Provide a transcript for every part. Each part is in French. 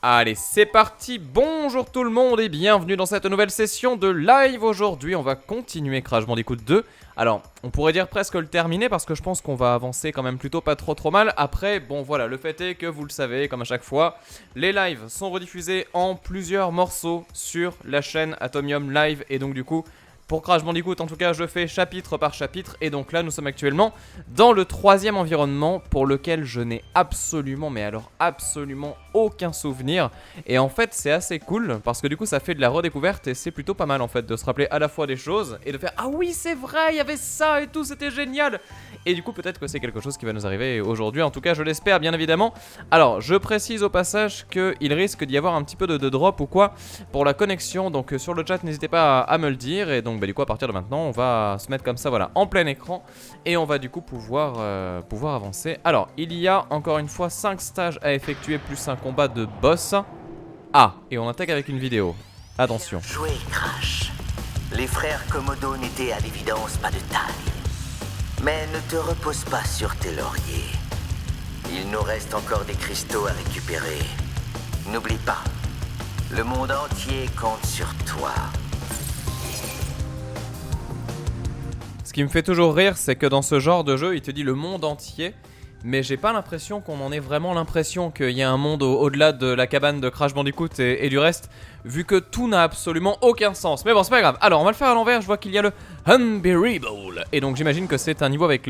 Allez, c'est parti, bonjour tout le monde et bienvenue dans cette nouvelle session de live. Aujourd'hui, on va continuer Crash Bandicoot 2. Alors, on pourrait dire presque le terminer parce que je pense qu'on va avancer quand même plutôt pas trop mal. Après, bon voilà, le fait est que vous le savez, comme à chaque fois, les lives sont rediffusés en plusieurs morceaux sur la chaîne Atomium Live. Et donc du coup, pour Crash Bandicoot, en tout cas, je fais chapitre par chapitre. Et donc là, nous sommes actuellement dans le troisième environnement pour lequel je n'ai absolument, mais alors absolument aucun souvenir. Et en fait, c'est assez cool parce que du coup, ça fait de la redécouverte et c'est plutôt pas mal en fait de se rappeler à la fois des choses et de faire ah oui, c'est vrai, il y avait ça et tout, c'était génial. Et du coup, peut-être que c'est quelque chose qui va nous arriver aujourd'hui. En tout cas, je l'espère, bien évidemment. Alors, je précise au passage qu'il risque d'y avoir un petit peu de drop ou quoi pour la connexion. Donc, sur le chat, n'hésitez pas à me le dire. Et donc, du coup, à partir de maintenant, on va se mettre comme ça, voilà, en plein écran. Et on va du coup pouvoir avancer. Alors, il y a encore une fois 5 stages à effectuer plus un combat de boss. Ah, et on attaque avec une vidéo. Attention. Bien joué, Crash. Les frères Komodo n'étaient à l'évidence pas de taille. Mais ne te repose pas sur tes lauriers. Il nous reste encore des cristaux à récupérer. N'oublie pas, le monde entier compte sur toi. Ce qui me fait toujours rire, c'est que dans ce genre de jeu, il te dit le monde entier. Mais j'ai pas l'impression qu'on en ait vraiment l'impression qu'il y a un monde au-delà de la cabane de Crash Bandicoot et du reste, vu que tout n'a absolument aucun sens. Mais bon, c'est pas grave. Alors, on va le faire à l'envers. Je vois qu'il y a le Unbearable. Et donc, j'imagine que c'est un niveau avec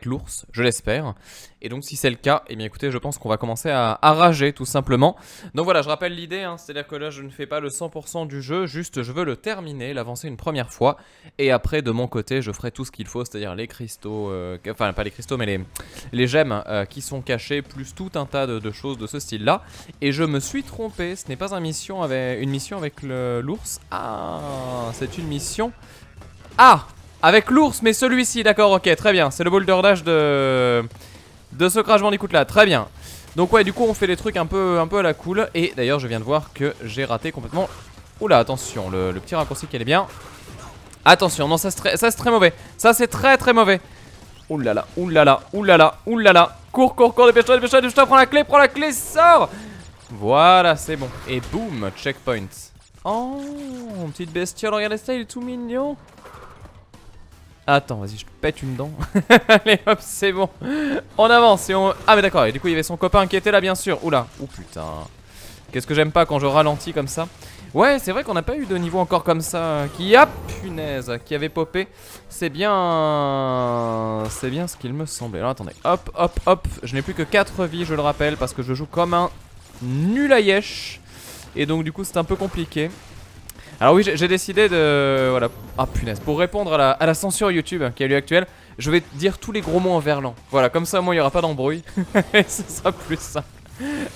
l'ours, je l'espère. Et donc si c'est le cas, eh bien écoutez, je pense qu'on va commencer à rager tout simplement. Donc voilà, je rappelle l'idée, hein, c'est-à-dire que là je ne fais pas le 100% du jeu, juste je veux le terminer, l'avancer une première fois. Et après de mon côté, je ferai tout ce qu'il faut, c'est-à-dire les cristaux, enfin pas les cristaux mais les gemmes qui sont cachées, plus tout un tas de choses de ce style-là. Et je me suis trompé, ce n'est pas une mission avec l'ours. Ah, c'est une mission... Ah, avec l'ours, mais celui-ci, d'accord, ok, très bien. C'est le boulder dash de ce Crash Bandicoot là, très bien. Donc ouais, du coup on fait des trucs un peu à la cool. Et d'ailleurs je viens de voir que j'ai raté complètement. Oula, attention, le petit raccourci qui allait bien. Attention, non, ça c'est très mauvais. Ça c'est très mauvais. Oulala, oulala, oulala, oulala. Cours, dépêche-toi, prends la clé, sors. Voilà, c'est bon. Et boum, checkpoint. Oh, petite bestiole, regardez ça, il est tout mignon. Attends, vas-y, je te pète une dent. Allez, hop, c'est bon. On avance et on... Ah, mais d'accord, et du coup, il y avait son copain qui était là, bien sûr. Oula, oh putain. Qu'est-ce que j'aime pas quand je ralentis comme ça. Ouais, c'est vrai qu'on n'a pas eu de niveau encore comme ça. Qui a, punaise, qui avait popé. C'est bien... C'est bien ce qu'il me semblait. Alors, attendez, hop. Je n'ai plus que 4 vies, je le rappelle, parce que je joue comme un nul à yesh. Et donc, du coup, c'est un peu compliqué. Alors oui, j'ai décidé de... Voilà. Ah punaise, pour répondre à la censure YouTube qui a lieu actuelle, je vais dire tous les gros mots en verlan. Voilà, comme ça, moi, il n'y aura pas d'embrouille. Et ce sera plus simple.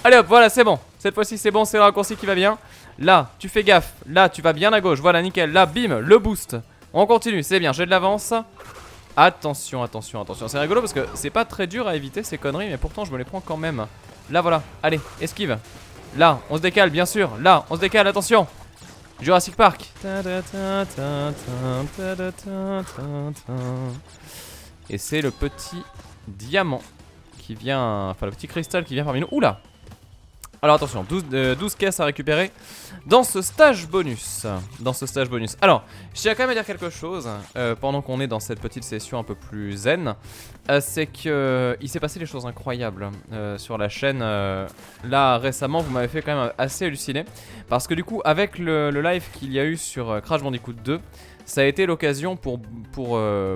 Allez hop, voilà, c'est bon. Cette fois-ci, c'est bon, c'est le raccourci qui va bien. Là, tu fais gaffe. Là, tu vas bien à gauche. Voilà, nickel. Là, bim, le boost. On continue, c'est bien, j'ai de l'avance. Attention. C'est rigolo parce que c'est pas très dur à éviter ces conneries, mais pourtant, je me les prends quand même. Là, voilà. Allez, esquive. Là, on se décale, bien sûr. Là, on se décale, attention. Jurassic Park. Et c'est le petit diamant qui vient... Enfin le petit cristal qui vient parmi nous. Oula. Alors attention, 12 caisses à récupérer dans ce stage bonus. Alors, je tiens quand même à dire quelque chose pendant qu'on est dans cette petite session un peu plus zen. C'est que il s'est passé des choses incroyables sur la chaîne. Là récemment, vous m'avez fait quand même assez halluciner. Parce que du coup, avec le live qu'il y a eu sur Crash Bandicoot 2, ça a été l'occasion pour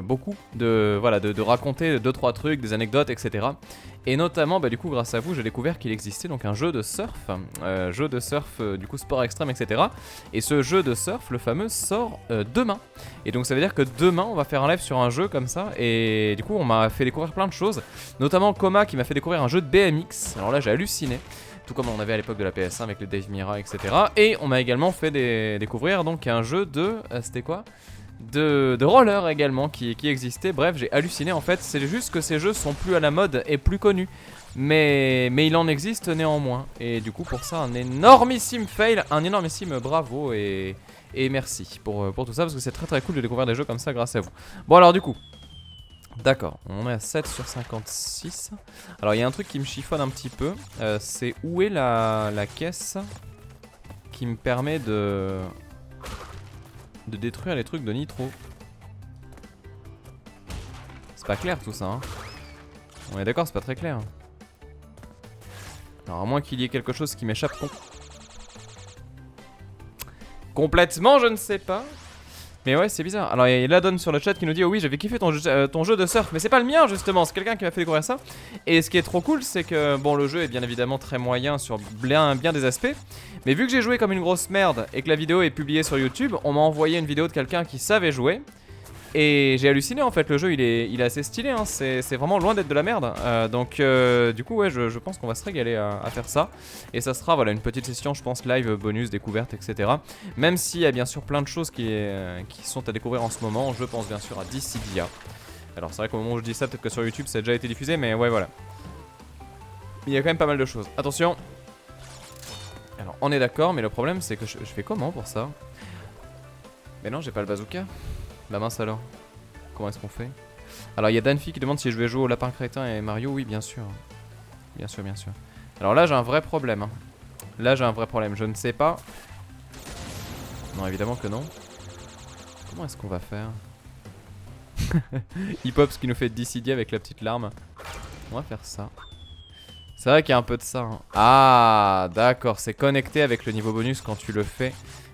beaucoup de raconter 2-3 trucs, des anecdotes, etc. Et notamment, du coup, grâce à vous, j'ai découvert qu'il existait donc un jeu de surf, du coup sport extrême, etc. Et ce jeu de surf, le fameux, sort demain. Et donc ça veut dire que demain, on va faire un live sur un jeu comme ça. Et du coup, on m'a fait découvrir plein de choses, notamment Coma qui m'a fait découvrir un jeu de BMX. Alors là, j'ai halluciné. Tout comme on avait à l'époque de la PS1 avec le Dave Mira, etc. Et on m'a également fait découvrir donc un jeu de... C'était quoi ? De roller également qui existait. Bref, j'ai halluciné en fait. C'est juste que ces jeux sont plus à la mode et plus connus. Mais il en existe néanmoins. Et du coup pour ça un énormissime fail, un énormissime bravo et merci pour tout ça. Parce que c'est très cool de découvrir des jeux comme ça grâce à vous. Bon alors du coup, D'accord, on est à 7 sur 56. Alors il y a un truc qui me chiffonne un petit peu. C'est où est la caisse qui me permet de détruire les trucs de nitro. C'est pas clair tout ça, hein. On est d'accord, c'est pas très clair. Alors à moins qu'il y ait quelque chose qui m'échappe complètement, je ne sais pas. Mais ouais, c'est bizarre. Alors il y a Ladon sur le chat qui nous dit: oh oui, j'avais kiffé ton jeu de surf. Mais c'est pas le mien justement, c'est quelqu'un qui m'a fait découvrir ça. Et ce qui est trop cool, c'est que bon, le jeu est bien évidemment très moyen sur bien des aspects. Mais vu que j'ai joué comme une grosse merde et que la vidéo est publiée sur YouTube, on m'a envoyé une vidéo de quelqu'un qui savait jouer. Et j'ai halluciné en fait, le jeu il est assez stylé, hein. C'est vraiment loin d'être de la merde. Donc du coup ouais, je pense qu'on va se régaler à faire ça. Et ça sera voilà une petite session, je pense, live, bonus, découverte, etc. Même s'il y a bien sûr plein de choses qui sont à découvrir en ce moment. Je pense bien sûr à Dissidia. Alors c'est vrai qu'au moment où je dis ça, peut-être que sur YouTube ça a déjà été diffusé, mais ouais voilà. Il y a quand même pas mal de choses. Attention. Alors on est d'accord, mais le problème c'est que je fais comment pour ça? Mais non, j'ai pas le bazooka. Bah mince alors, comment est-ce qu'on fait? Alors il y a Danfi qui demande si je vais jouer au Lapin Crétin et Mario. Oui, bien sûr. Bien sûr, bien sûr. Alors là j'ai un vrai problème, hein. Là j'ai un vrai problème, je ne sais pas. Non, évidemment que non. Comment est-ce qu'on va faire? Hip-Hop qui nous fait Dissidia avec la petite larme. On va faire ça. C'est vrai qu'il y a un peu de ça, hein. Ah d'accord, c'est connecté avec le niveau bonus quand tu le fais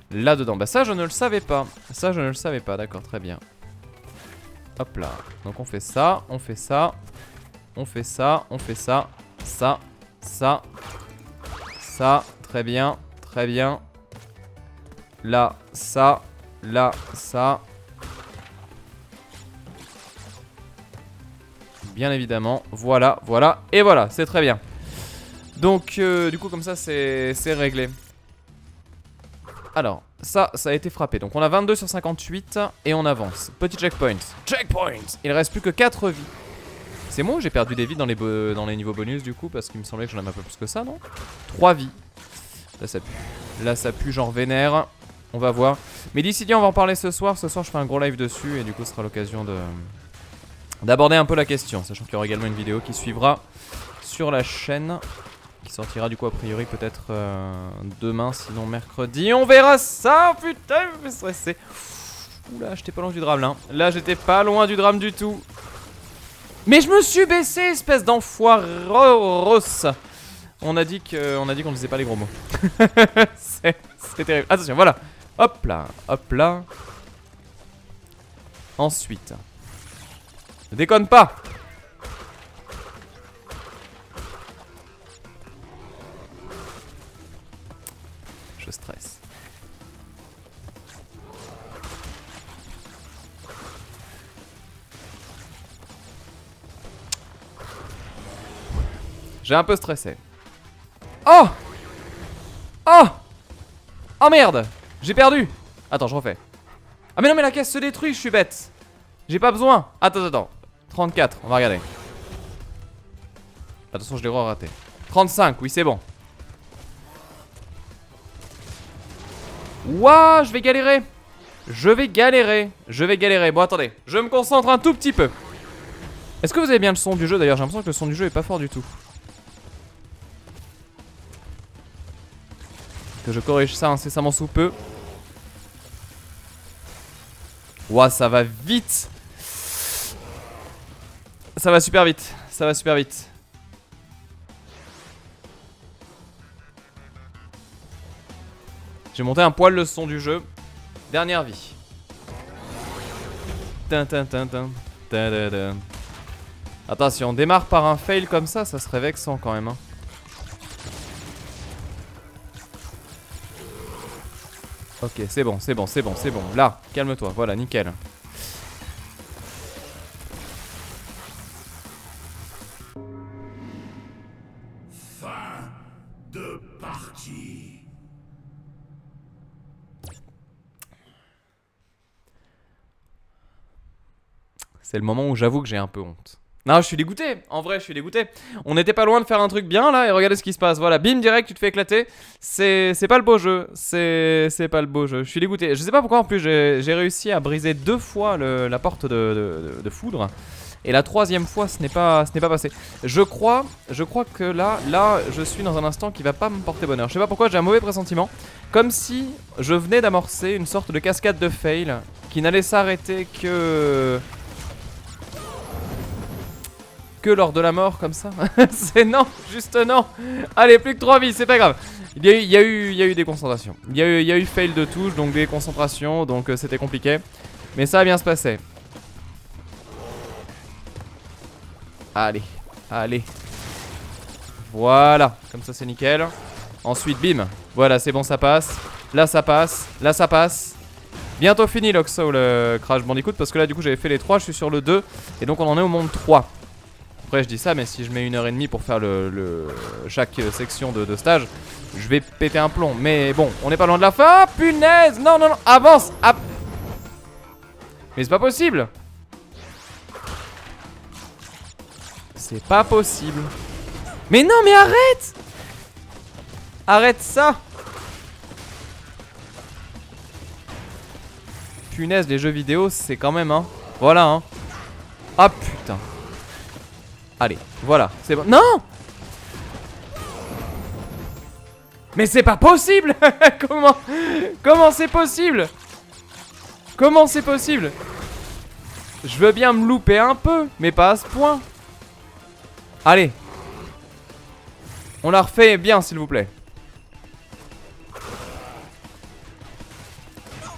là-dedans. Bah ça je ne le savais pas. Ça je ne le savais pas, d'accord, très bien. Hop là. Donc on fait ça, on fait ça. On fait ça, on fait ça. Ça, ça. Ça, très bien, très bien. Là, ça. Là, ça. Bien évidemment, voilà, voilà. Et voilà, c'est très bien. Donc du coup comme ça c'est réglé. Alors, ça a été frappé. Donc on a 22 sur 58 et on avance. Petit checkpoint. Checkpoint. Il reste plus que 4 vies. C'est moi ou j'ai perdu des vies dans les niveaux bonus du coup? Parce qu'il me semblait que j'en avais un peu plus que ça, non? 3 vies. Là ça pue. Là ça pue genre vénère. On va voir. Mais d'ici là on va en parler ce soir. Ce soir je fais un gros live dessus et du coup ce sera l'occasion d'aborder un peu la question. Sachant qu'il y aura également une vidéo qui suivra sur la chaîne. Qui sortira du coup a priori peut-être demain, sinon mercredi. On verra ça. Putain, je me fais stresser. Oula, j'étais pas loin du drame là. Là j'étais pas loin du drame du tout. Mais je me suis baissé, espèce d'enfoiros. On a dit qu'on ne disait pas les gros mots. C'est terrible. Attention, voilà. Hop là, hop là. Ensuite. Ne déconne pas. Je stresse. J'ai un peu stressé. Oh! Oh! Oh merde! J'ai perdu! Attends, je refais. Ah mais non mais la caisse se détruit, je suis bête. J'ai pas besoin. Attends. 34, on va regarder. Attention, je l'ai raté. 35, oui c'est bon. Ouah, je vais galérer. Je vais galérer. Bon, attendez. Je me concentre un tout petit peu. Est-ce que vous avez bien le son du jeu? D'ailleurs, j'ai l'impression que le son du jeu est pas fort du tout. Que je corrige ça incessamment sous peu. Ouah, ça va vite. Ça va super vite. Ça va super vite. J'ai monté un poil le son du jeu. Dernière vie. Attends, si on démarre par un fail comme ça serait vexant quand même, hein. Ok, c'est bon. Là, calme-toi, voilà, nickel. Fin de partie. C'est le moment où j'avoue que j'ai un peu honte. Non, je suis dégoûté. En vrai, je suis dégoûté. On n'était pas loin de faire un truc bien là et regardez ce qui se passe. Voilà, bim, direct, tu te fais éclater. C'est pas le beau jeu. C'est pas le beau jeu. Je suis dégoûté. Je sais pas pourquoi en plus j'ai réussi à briser 2 fois la porte de foudre. Et la troisième fois, ce n'est pas passé. Je crois que là, je suis dans un instant qui va pas me porter bonheur. Je sais pas pourquoi, j'ai un mauvais pressentiment. Comme si je venais d'amorcer une sorte de cascade de fail qui n'allait s'arrêter que lors de la mort comme ça. C'est non, juste non. Allez, plus que 3 vies, c'est pas grave. Il y a eu des concentrations. Il y a eu fail de touche, donc des concentrations, donc c'était compliqué. Mais ça va bien se passer. Allez, allez. Voilà, comme ça c'est nickel. Ensuite, bim. Voilà, c'est bon, ça passe. Là, ça passe. Là, ça passe. Bientôt fini l'Oxo, le Crash Bandicoot, parce que là, du coup, j'avais fait les 3, je suis sur le 2. Et donc, on en est au monde 3. Après je dis ça, mais si je mets 1h30 pour faire chaque section de stage, je vais péter un plomb. Mais bon, on n'est pas loin de la fin. Ah, punaise. Non, non, non, avance. Mais c'est pas possible. C'est pas possible. Mais non, mais arrête. Arrête ça. Punaise, les jeux vidéo, c'est quand même, hein. Voilà, hein. Ah putain. Allez, voilà, c'est bon. Non! Mais c'est pas possible. Comment c'est possible? Comment c'est possible? Je veux bien me louper un peu, mais pas à ce point. Allez. On la refait bien, s'il vous plaît.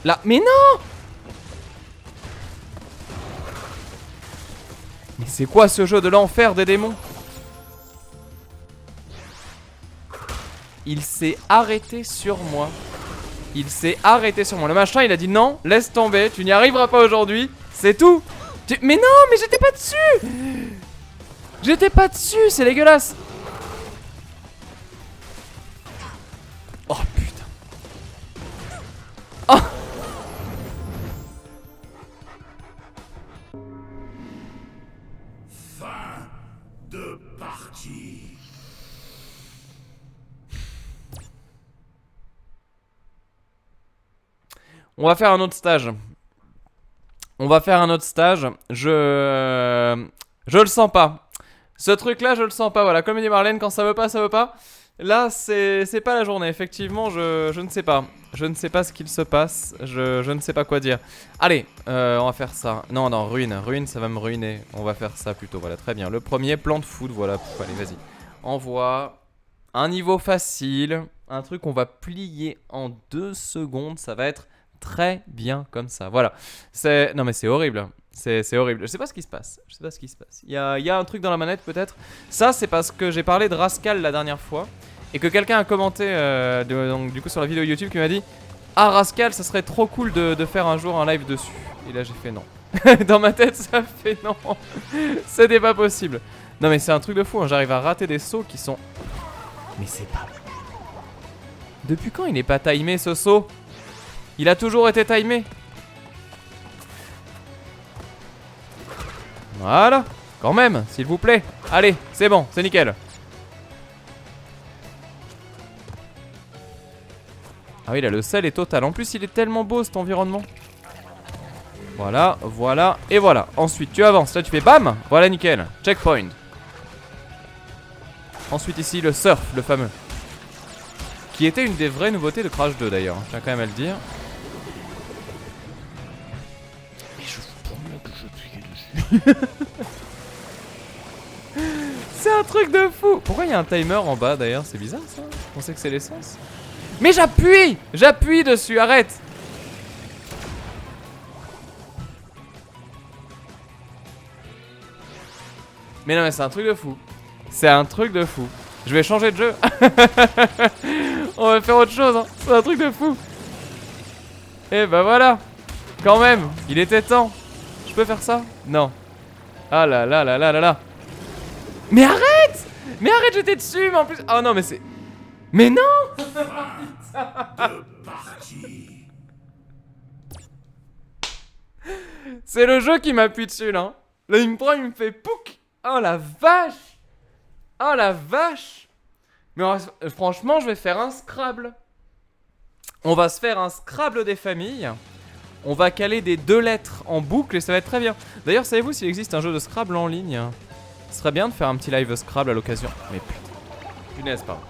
Là, mais non! Mais c'est quoi ce jeu de l'enfer des démons? Il s'est arrêté sur moi. Il s'est arrêté sur moi. Le machin il a dit non, laisse tomber, tu n'y arriveras pas aujourd'hui. C'est tout. Mais non, mais j'étais pas dessus. J'étais pas dessus, c'est dégueulasse. Oh putain. Oh. De partie. On va faire un autre stage. On va faire un autre stage. Je le sens pas. Ce truc là je le sens pas. Voilà, comme dit Marlène, quand ça veut pas, ça veut pas. Là c'est pas la journée. Effectivement je ne sais pas. Je ne sais pas ce qu'il se passe. Je ne sais pas quoi dire. Allez, on va faire ça. Non, non, ruine. Ruine, ça va me ruiner. On va faire ça plutôt. Voilà, très bien. Le premier, plan de foot. Voilà. Pff, allez, vas-y. Envoie. Un niveau facile. Un truc qu'on va plier en 2 secondes. Ça va être très bien comme ça. Voilà. Non, mais c'est horrible. C'est horrible. Je sais pas ce qui se passe. Je sais pas ce qui se passe. Il y a un truc dans la manette peut-être. Ça, c'est parce que j'ai parlé de Rascal la dernière fois. Et que quelqu'un a commenté donc, du coup sur la vidéo YouTube qui m'a dit ah Rascal ça serait trop cool de faire un jour un live dessus. Et là j'ai fait non. Dans ma tête ça fait non. C'était pas possible. Non mais c'est un truc de fou hein. J'arrive à rater des sauts qui sont. Mais c'est pas. Depuis quand il n'est pas timé ce saut? Il a toujours été timé. Voilà. Quand même s'il vous plaît. Allez c'est bon c'est nickel. Ah oui là le sel est total. En plus il est tellement beau cet environnement. Voilà, voilà et voilà. Ensuite tu avances, là tu fais bam. Voilà nickel, checkpoint. Ensuite ici le surf, le fameux. Qui était une des vraies nouveautés de Crash 2 d'ailleurs. Je tiens quand même à le dire. Et je vous promets que je suis dessus. C'est un truc de fou. Pourquoi il y a un timer en bas d'ailleurs? C'est bizarre ça. Je pensais que c'est l'essence. Mais j'appuie! J'appuie dessus, arrête! Mais non mais c'est un truc de fou. C'est un truc de fou. Je vais changer de jeu. On va faire autre chose hein. C'est un truc de fou. Et bah voilà. Quand même, il était temps. Je peux faire ça? Non. Ah là là là là là là. Mais arrête! Mais arrête, j'étais dessus, mais en plus... Oh non mais c'est... Mais non! De partie. C'est le jeu qui m'appuie dessus là. Là il me prend, il me fait pouc. Oh la vache. Oh la vache. Mais franchement je vais faire un Scrabble. On va se faire un Scrabble des familles. On va caler des 2 lettres en boucle et ça va être très bien. D'ailleurs, savez-vous s'il existe un jeu de Scrabble en ligne? Ce serait bien de faire un petit live Scrabble à l'occasion. Mais putain, punaise, pardon.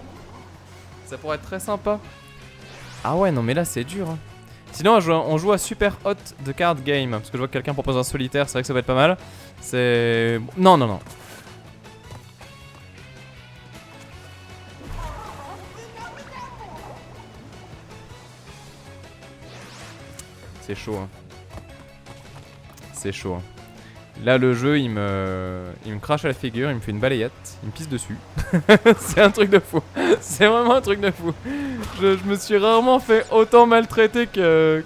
Ça pourrait être très sympa. Ah ouais, non mais là c'est dur. Hein. Sinon, on joue à Super Hot The Card Game. Parce que je vois que quelqu'un propose un solitaire, c'est vrai que ça va être pas mal. C'est... Non, non, non. C'est chaud, hein. C'est chaud, hein. Là, le jeu, il me crache à la figure, il me fait une balayette, il me pisse dessus. C'est un truc de fou. C'est vraiment un truc de fou. Je me suis rarement fait autant maltraiter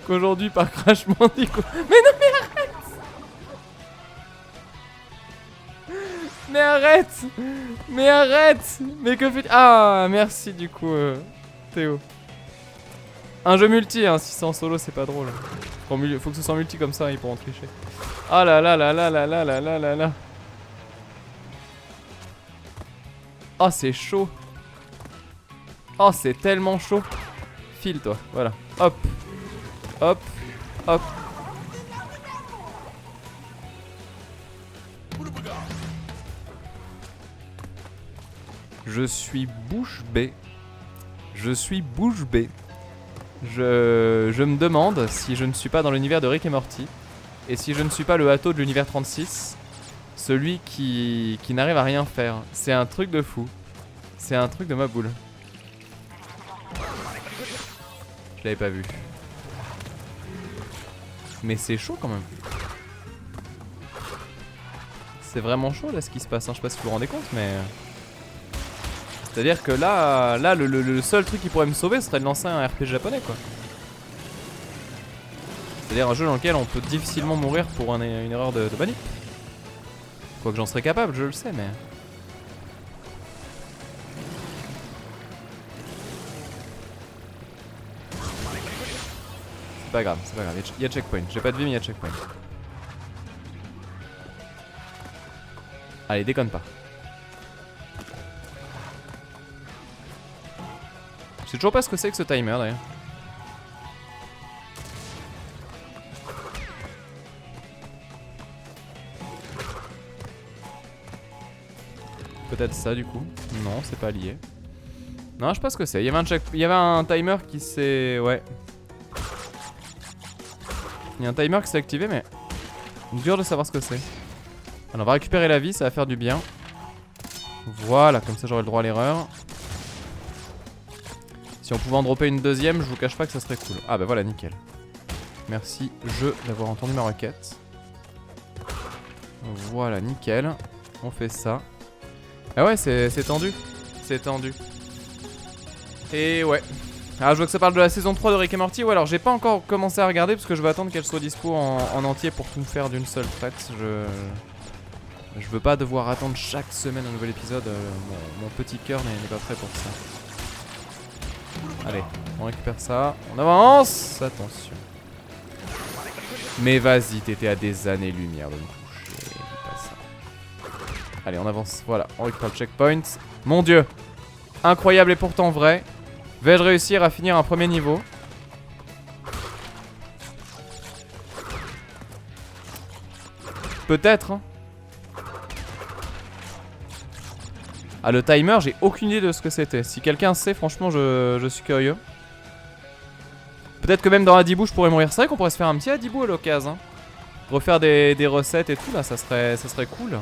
qu'aujourd'hui par Crash Bandicoot. Mais non, mais arrête! Mais arrête! Mais arrête! Mais que fais-tu? Ah, merci du coup, Théo. Un jeu multi, hein, si c'est en solo, c'est pas drôle. Faut que ce soit multi comme ça, ils pourront tricher. Ah là là là là là là là là là là. Oh, c'est chaud. Oh, c'est tellement chaud. File toi, voilà. Hop. Hop. Hop. Je suis bouche bée. Je suis bouche bée. Je me demande si je ne suis pas dans l'univers de Rick et Morty. Et si je ne suis pas le Hato de l'univers 36. Celui qui n'arrive à rien faire. C'est un truc de fou. C'est un truc de ma boule. Je l'avais pas vu. Mais c'est chaud quand même. C'est vraiment chaud là ce qui se passe, hein. Je sais pas si vous vous rendez compte mais... C'est-à-dire que là le seul truc qui pourrait me sauver serait de lancer un RPG japonais quoi. C'est-à-dire un jeu dans lequel on peut difficilement mourir pour une erreur de manip. Quoique j'en serais capable, je le sais mais... C'est pas grave, c'est pas grave, il y a checkpoint. J'ai pas de vie mais il y a checkpoint. Allez, déconne pas. Je sais toujours pas ce que c'est que ce timer d'ailleurs. Peut-être ça du coup. Non, c'est pas lié. Non, je sais pas ce que c'est. Il y avait un timer qui s'est... Ouais. Il y a un timer qui s'est activé mais... Dur de savoir ce que c'est. Alors on va récupérer la vie, ça va faire du bien. Voilà, comme ça j'aurai le droit à l'erreur. Si on pouvait en dropper une deuxième, je vous cache pas que ça serait cool. Ah bah voilà, nickel. Merci, jeu, d'avoir entendu ma requête. Voilà, nickel. On fait ça. Ah ouais, c'est tendu. C'est tendu. Et ouais. Alors je vois que ça parle de la saison 3 de Rick et Morty. Ouais, alors j'ai pas encore commencé à regarder parce que je veux attendre qu'elle soit dispo en entier pour tout faire d'une seule traite. Je veux pas devoir attendre chaque semaine un nouvel épisode. Mon petit cœur n'est pas prêt pour ça. Allez, on récupère ça. On avance. Attention. Mais vas-y, t'étais à des années-lumière de me coucher. Dis pas ça. Allez, on avance. Voilà, on récupère le checkpoint. Mon dieu. Incroyable et pourtant vrai. Vais-je réussir à finir un premier niveau? Peut-être, hein. Ah, le timer, j'ai aucune idée de ce que c'était. Si quelqu'un sait, franchement, je suis curieux. Peut-être que même dans Adibou, je pourrais mourir. C'est vrai qu'on pourrait se faire un petit Adibou à l'occasion. Hein. Refaire des recettes et tout, là, ça serait cool.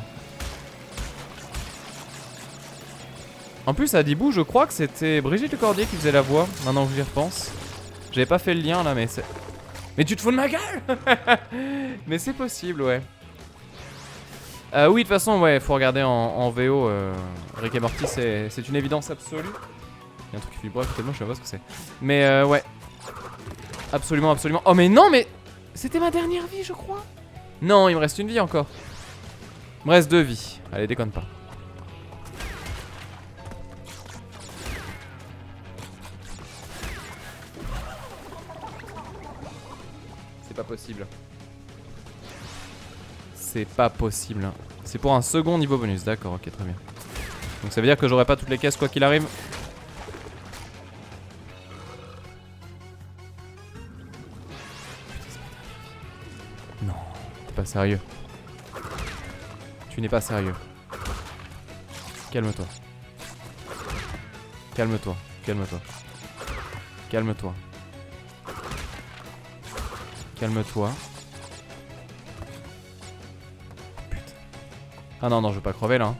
En plus, Adibou, je crois que c'était Brigitte Lecordier qui faisait la voix, maintenant que j'y repense. J'avais pas fait le lien, là, mais c'est... Mais tu te fous de ma gueule. Mais c'est possible, ouais. Oui, de toute façon, ouais, faut regarder en VO. Rick et Morty, c'est une évidence absolue. Il y a un truc qui fait du bruit à côté de moi, je sais pas ce que c'est. Mais ouais. Absolument, absolument. Oh, mais non, mais c'était ma dernière vie, je crois. Non, il me reste une vie encore. Il me reste 2 vies. Allez, déconne pas. C'est pas possible. C'est pas possible. C'est pour un second niveau bonus. D'accord, ok, très bien. Donc ça veut dire que j'aurai pas toutes les caisses quoi qu'il arrive. Non, t'es pas sérieux. Tu n'es pas sérieux. Calme-toi. Calme-toi. Calme-toi. Calme-toi. Calme-toi. Putain. Ah non, non, je veux pas crever là. Hein.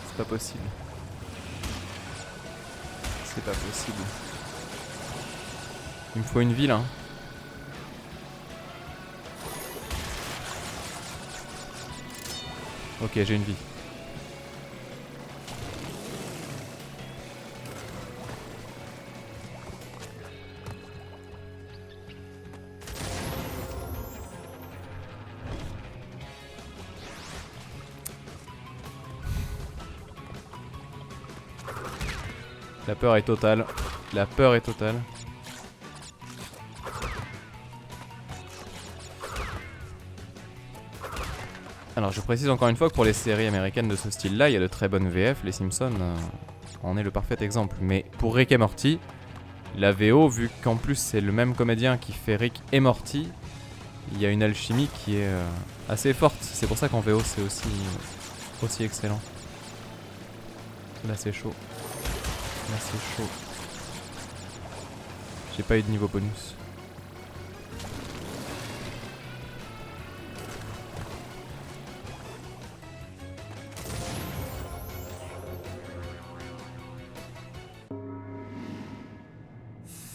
C'est pas possible. C'est pas possible. Il me faut une vie là. Ok, j'ai une vie. La peur est totale. La peur est totale. Alors je précise encore une fois que pour les séries américaines de ce style-là, il y a de très bonnes VF. Les Simpsons en est le parfait exemple. Mais pour Rick et Morty, la VO, vu qu'en plus c'est le même comédien qui fait Rick et Morty, il y a une alchimie qui est assez forte. C'est pour ça qu'en VO c'est aussi excellent. Là c'est chaud. Là c'est chaud. J'ai pas eu de niveau bonus.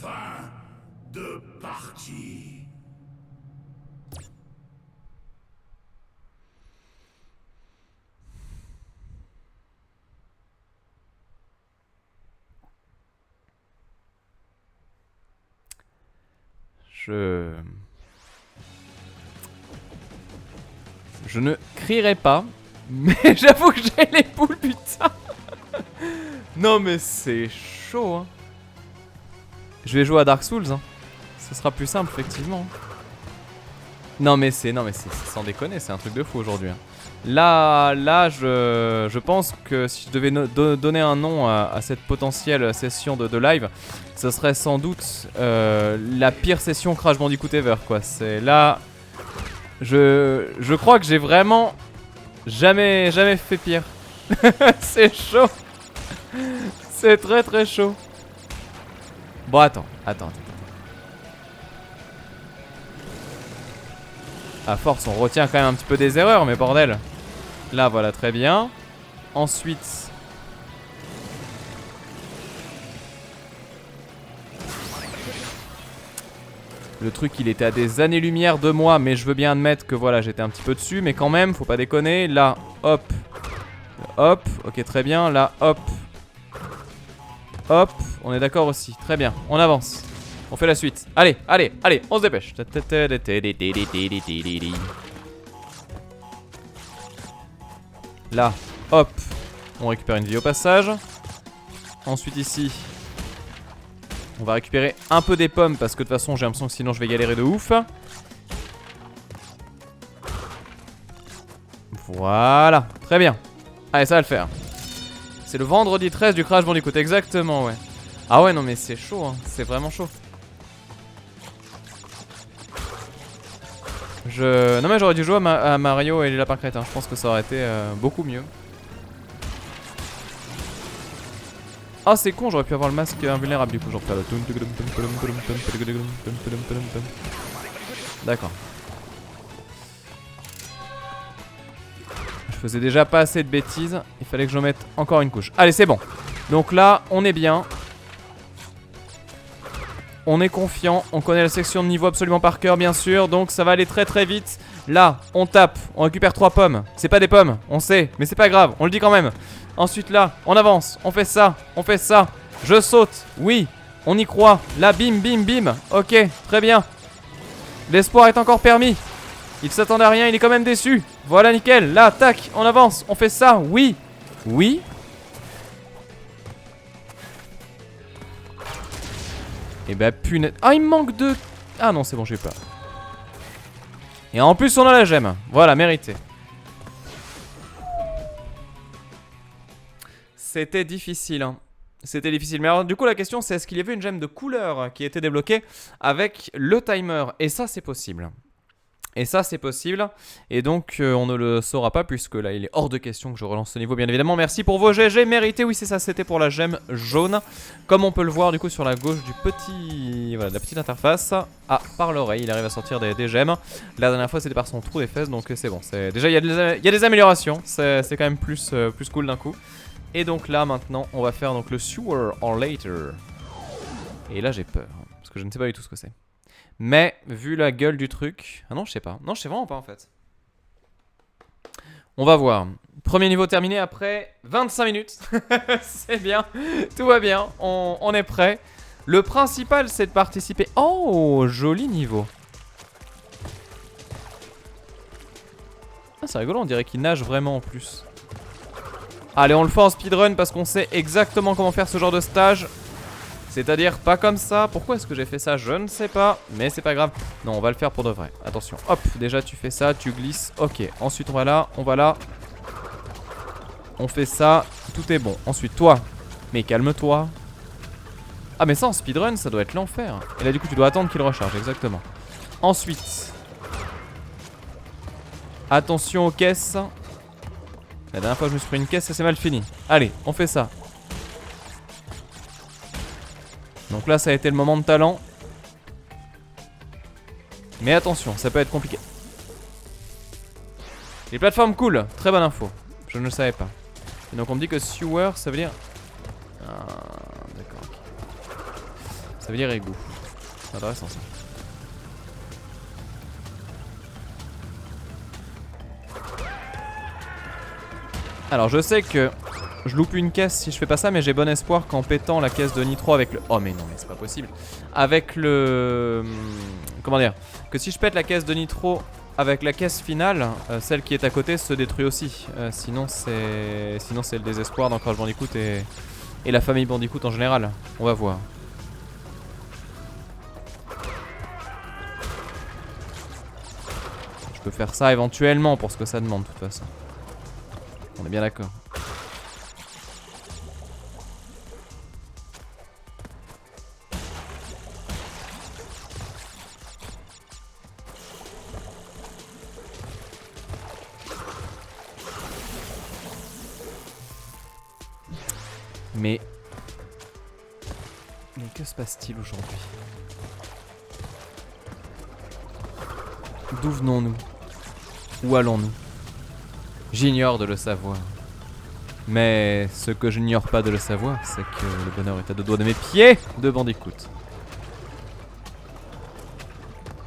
Fin de partie. Je ne crierai pas, mais j'avoue que j'ai les poules, putain. Non mais c'est chaud, hein. Je vais jouer à Dark Souls, hein. Ce sera plus simple, effectivement. Non mais c'est sans déconner, c'est un truc de fou aujourd'hui. Hein. Là, je pense que si je devais donner un nom à cette potentielle session de live, ce serait sans doute la pire session Crash Bandicoot ever, quoi. C'est là, je crois que j'ai vraiment jamais fait pire. C'est chaud. C'est très très chaud. Bon, attends. À force, on retient quand même un petit peu des erreurs, mais bordel. Là, voilà, très bien. Ensuite... Le truc, il était à des années-lumière de moi, mais je veux bien admettre que voilà, j'étais un petit peu dessus. Mais quand même, faut pas déconner. Là, hop. Hop, ok, très bien. Là, hop. Hop, on est d'accord aussi. Très bien, on avance. On fait la suite. Allez, on se dépêche. Là, hop. On récupère une vie au passage. Ensuite ici, on va récupérer un peu des pommes parce que de toute façon j'ai l'impression que sinon je vais galérer de ouf. Voilà, très bien. Allez, ça va le faire. C'est le vendredi 13 du Crash Bandicoot, exactement, ouais. Ah ouais, non mais c'est chaud, hein. C'est vraiment chaud. Non mais j'aurais dû jouer à Mario et les lapins crétins. Je pense que ça aurait été beaucoup mieux. Ah, c'est con, j'aurais pu avoir le masque invulnérable du coup, genre faire le... D'accord. Je faisais déjà pas assez de bêtises, il fallait que je mette encore une couche. Allez, c'est bon. Donc là, on est bien. On est confiant, on connaît la section de niveau absolument par cœur bien sûr, donc ça va aller très très vite. Là, on tape, on récupère 3 pommes. C'est pas des pommes, on sait, mais c'est pas grave, on le dit quand même. Ensuite là, on avance, on fait ça, je saute, oui, on y croit. Là, bim, bim, bim, ok, très bien. L'espoir est encore permis. Il s'attendait à rien, il est quand même déçu. Voilà, nickel, là, tac, on avance, on fait ça, oui, oui. Et bah punaise. Ah, il me manque de... Ah non, c'est bon, j'ai peur. Et en plus, on a la gemme. Voilà, mérité. C'était difficile, hein. C'était difficile. Mais alors, du coup, la question, c'est est-ce qu'il y avait une gemme de couleur qui était débloquée avec le timer? Et ça, c'est possible. Et ça, c'est possible. Et donc, on ne le saura pas puisque là, il est hors de question que je relance ce niveau, bien évidemment. Merci pour vos GG mérités. Oui, c'est ça, c'était pour la gemme jaune. Comme on peut le voir, du coup, sur la gauche du petit... Voilà, de la petite interface. Ah, par l'oreille, il arrive à sortir des gemmes. La dernière fois, c'était par son trou des fesses, donc c'est bon. Déjà, il y a des améliorations. C'est quand même plus cool d'un coup. Et donc là, maintenant, on va faire donc, le Sewer en Later. Et là, j'ai peur. Parce que je ne sais pas du tout ce que c'est. Mais, vu la gueule du truc... Ah non, je sais pas. Non, je sais vraiment pas, en fait. On va voir. Premier niveau terminé après 25 minutes. C'est bien. Tout va bien. On est prêt. Le principal, c'est de participer... Oh, joli niveau. Ah, c'est rigolo. On dirait qu'il nage vraiment en plus. Allez, on le fait en speedrun parce qu'on sait exactement comment faire ce genre de stage. C'est-à-dire pas comme ça. Pourquoi est-ce que j'ai fait ça? Je ne sais pas. Mais c'est pas grave. Non, on va le faire pour de vrai. Attention. Hop, déjà tu fais ça, tu glisses. Ok, ensuite on va là, on va là. On fait ça. Tout est bon. Ensuite toi. Mais calme-toi. Ah mais ça en speedrun, ça doit être l'enfer. Et là du coup tu dois attendre qu'il recharge, exactement. Ensuite. Attention aux caisses. La dernière fois que je me suis pris une caisse, ça s'est mal fini. Allez, on fait ça. Donc là ça a été le moment de talent. Mais attention, ça peut être compliqué. Les plateformes cool, très bonne info. Je ne le savais pas. Et donc on me dit que sewer ça veut dire... Ah, d'accord. Ça veut dire égout. C'est intéressant ça. Alors je sais que je loupe une caisse si je fais pas ça, mais j'ai bon espoir qu'en pétant la caisse de nitro avec le... Oh mais non, mais c'est pas possible. Avec le... Comment dire? Que si je pète la caisse de nitro avec la caisse finale, celle qui est à côté se détruit aussi. Sinon c'est le désespoir dans Crash Bandicoot et la famille Bandicoot en général. On va voir. Je peux faire ça éventuellement pour ce que ça demande de toute façon. On est bien d'accord. Mais que se passe-t-il aujourd'hui? D'où venons-nous? Où allons-nous? J'ignore de le savoir. Mais ce que je n'ignore pas de le savoir, c'est que le bonheur est à deux doigts de mes pieds de Bandicoot.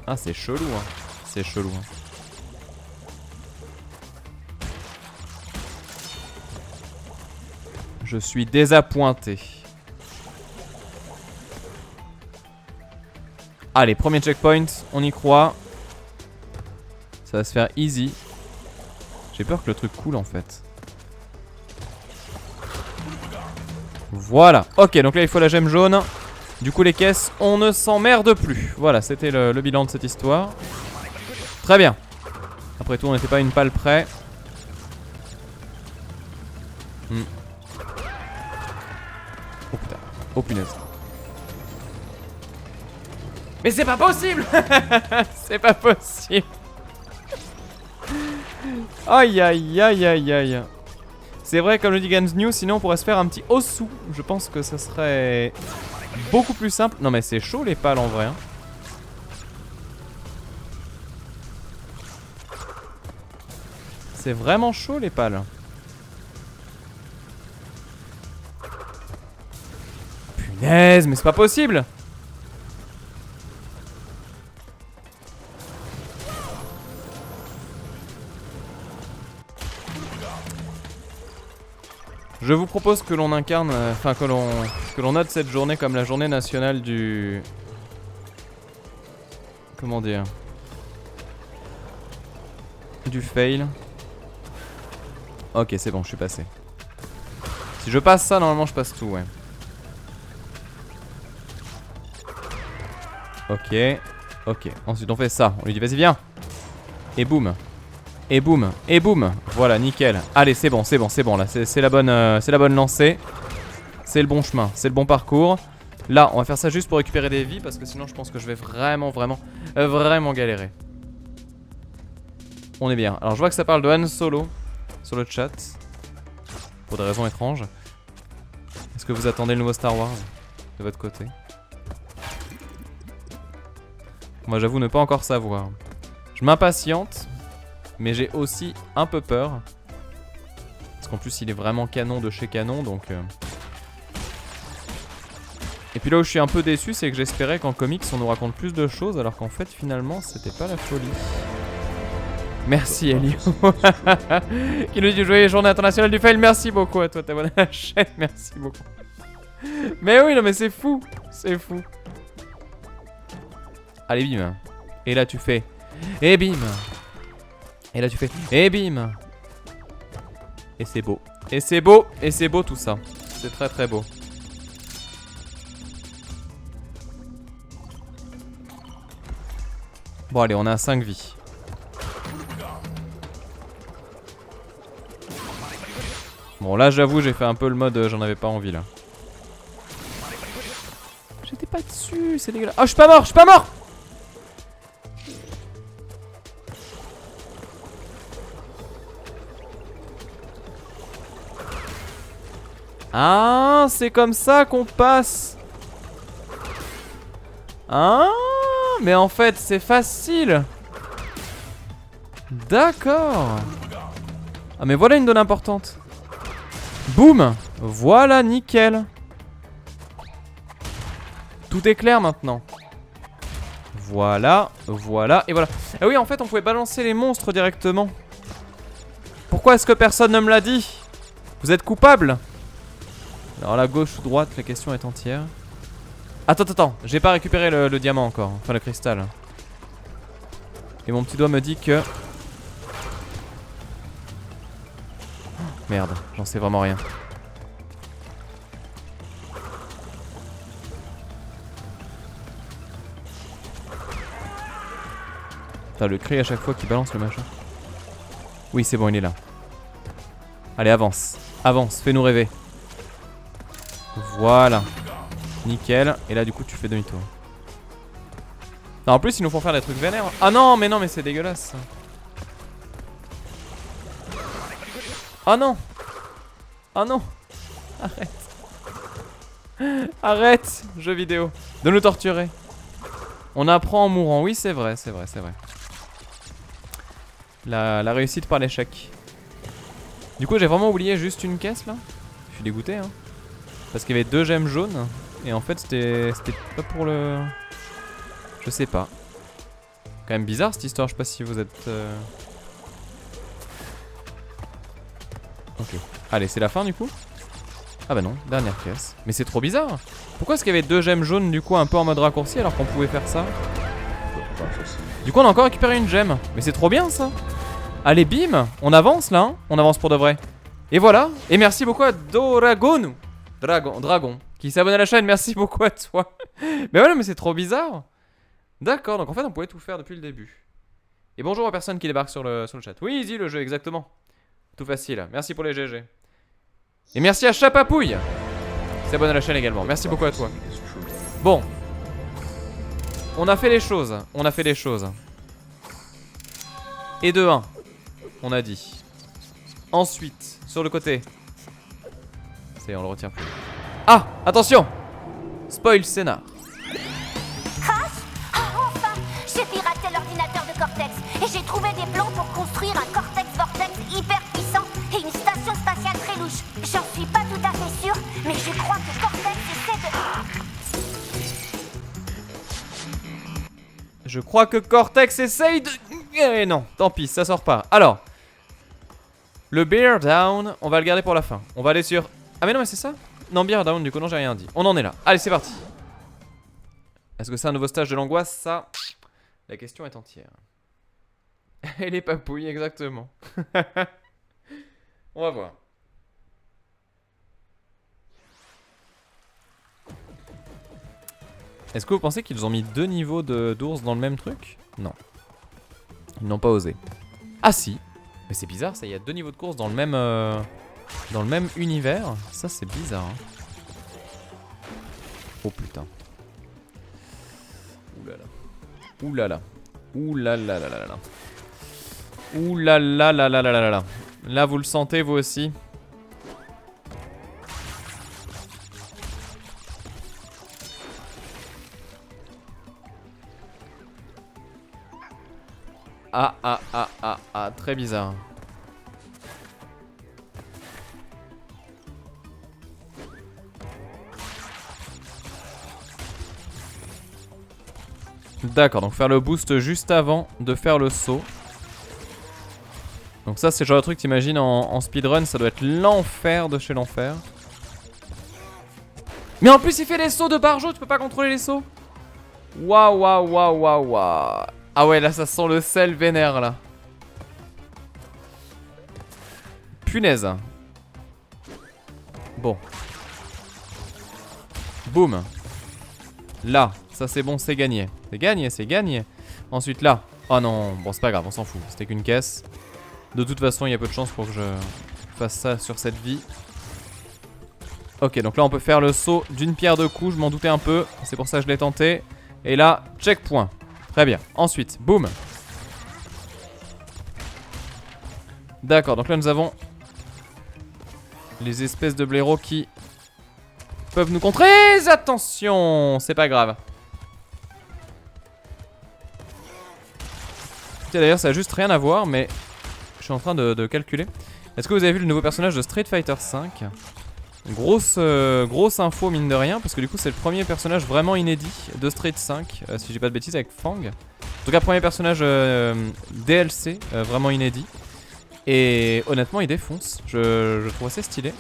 Ah, c'est chelou, hein. C'est chelou, hein. Je suis désappointé. Allez, premier checkpoint, on y croit. Ça va se faire easy. J'ai peur que le truc coule en fait. Voilà. Ok, donc là il faut la gemme jaune. Du coup les caisses, on ne s'emmerde plus. Voilà, c'était le bilan de cette histoire. Très bien. Après tout, on n'était pas une palle près. Oh putain. Oh punaise. Mais c'est pas possible. C'est pas possible. Aïe aïe aïe aïe aïe. C'est vrai, comme le dit Gans New, sinon on pourrait se faire un petit osu. Je pense que ça serait beaucoup plus simple. Non mais c'est chaud les pales en vrai, hein. C'est vraiment chaud les pales. Punaise, mais c'est pas possible. Je vous propose que l'on incarne, enfin que l'on note cette journée comme la journée nationale du... Comment dire? Du fail. Ok, c'est bon, je suis passé. Si je passe ça, normalement je passe tout, ouais. Ok, ok. Ensuite on fait ça, on lui dit vas-y viens. Et boum. Et boum, et boum. Voilà, nickel. Allez, c'est bon, c'est bon, c'est bon là. C'est la bonne lancée. C'est le bon chemin, c'est le bon parcours. Là, on va faire ça juste pour récupérer des vies parce que sinon je pense que je vais vraiment galérer. On est bien. Alors je vois que ça parle de Han Solo sur le chat. Pour des raisons étranges. Est-ce que vous attendez le nouveau Star Wars de votre côté? Moi j'avoue ne pas encore savoir. Je m'impatiente, mais j'ai aussi un peu peur. Parce qu'en plus il est vraiment canon de chez canon, donc... Et puis là où je suis un peu déçu, c'est que j'espérais qu'en comics on nous raconte plus de choses, alors qu'en fait finalement c'était pas la folie. Merci Elio qui nous dit joyeux journée internationale du fail. Merci beaucoup à toi, t'abonnes à la chaîne, merci beaucoup. Mais oui, non mais c'est fou, c'est fou. Allez bim. Et là tu fais, et bim. Et là tu fais, et bim. Et c'est beau, et c'est beau, et c'est beau tout ça. C'est très très beau. Bon allez, on a 5 vies. Bon là j'avoue j'ai fait un peu le mode j'en avais pas envie là. J'étais pas dessus, c'est dégueulasse. Oh je suis pas mort, je suis pas mort. Ah c'est comme ça qu'on passe. Ah mais en fait c'est facile. D'accord. Ah mais voilà une donne importante. Boum. Voilà nickel. Tout est clair maintenant. Voilà, voilà et voilà. Ah oui en fait on pouvait balancer les monstres directement. Pourquoi est-ce que personne ne me l'a dit? Vous êtes coupable? Alors la gauche ou droite, la question est entière. Attends, j'ai pas récupéré le diamant encore, enfin le cristal. Et mon petit doigt me dit que... Oh, merde, j'en sais vraiment rien. Putain, le cri à chaque fois qu'il balance le machin. Oui, c'est bon, il est là. Allez, avance. Avance, fais-nous rêver. Voilà. Nickel. Et là, du coup, tu fais demi-tour. Non, en plus, ils nous font faire des trucs vénères. Ah non, mais c'est dégueulasse. Oh non. Oh non. Arrête. Arrête, jeu vidéo. De nous torturer. On apprend en mourant. Oui, c'est vrai, c'est vrai, c'est vrai. La réussite par l'échec. Du coup, j'ai vraiment oublié juste une caisse là. Je suis dégoûté, hein. Parce qu'il y avait 2 gemmes jaunes. Et en fait, c'était pas pour le... Je sais pas. Quand même bizarre cette histoire. Je sais pas si vous êtes... Ok. Allez, c'est la fin du coup. Ah bah non, dernière caisse. Mais c'est trop bizarre. Pourquoi est-ce qu'il y avait 2 gemmes jaunes du coup un peu en mode raccourci alors qu'on pouvait faire ça? Du coup on a encore récupéré une gemme. Mais c'est trop bien ça. Allez bim, on avance là hein. On avance pour de vrai. Et voilà. Et merci beaucoup à Doragon Dragon qui s'abonne à la chaîne. Merci beaucoup à toi. Mais voilà, mais c'est trop bizarre. D'accord, donc en fait on pouvait tout faire depuis le début. Et bonjour aux personnes qui débarquent sur le chat. Oui, easy le jeu, exactement. Tout facile. Merci pour les GG. Et merci à Chapapouille qui s'abonne à la chaîne également. Merci beaucoup à toi. Bon. On a fait les choses. On a fait les choses. Et de 1. On a dit. Ensuite, sur le côté. C'est, on le retient plus. Ah, attention. Spoil scénar. Crash? Oh, enfin, j'ai piraté l'ordinateur de Cortex et j'ai trouvé des plans pour construire un Cortex Vortex hyper puissant et une station spatiale très louche. J'en suis pas tout à fait sûre, mais je crois que Cortex essaie de... Je crois que Cortex essaye de... Eh non, tant pis, ça sort pas. Alors, le Bear Down, on va le garder pour la fin. On va aller sur... Ah mais non mais c'est ça? Non, Bear Down, du coup non j'ai rien dit. On en est là. Allez, c'est parti. Est-ce que c'est un nouveau stage de l'angoisse? Ça, la question est entière. Et les papouilles, exactement. On va voir. Est-ce que vous pensez qu'ils ont mis 2 niveaux d'ours dans le même truc? Non. Ils n'ont pas osé. Ah si. Mais c'est bizarre ça, il y a 2 niveaux de course dans le même univers. Ça c'est bizarre hein. Oh putain. Oulala. Oulala. Oulala là là là. Oulala là là là là là. Là vous le sentez vous aussi. Ah, très bizarre. D'accord, donc faire le boost juste avant de faire le saut. Donc ça c'est le genre de truc t'imagines en speedrun, ça doit être l'enfer de chez l'enfer. Mais en plus il fait les sauts de Barjo, tu peux pas contrôler les sauts. Waouh waouh waouh waouh waouh. Ah ouais là ça sent le sel vénère là. Punaise. Bon. Boum. Là, ça c'est bon, c'est gagné. C'est gagné, c'est gagné. Ensuite là. Oh non, bon c'est pas grave, on s'en fout. C'était qu'une caisse. De toute façon, il y a peu de chance pour que je fasse ça sur cette vie. Ok, donc là on peut faire le saut d'une pierre deux coups, je m'en doutais un peu. C'est pour ça que je l'ai tenté. Et là, checkpoint. Très bien. Ensuite, boum. D'accord, donc là nous avons les espèces de blaireaux qui peuvent nous contrer. Attention, c'est pas grave. Tiens, d'ailleurs, ça a juste rien à voir, mais je suis en train de calculer. Est-ce que vous avez vu le nouveau personnage de Street Fighter V? Grosse info mine de rien, parce que du coup c'est le premier personnage vraiment inédit de Street 5, si j'ai pas de bêtises, avec Fang. En tout cas, premier personnage DLC vraiment inédit. Et honnêtement, il défonce. Je trouve assez stylé.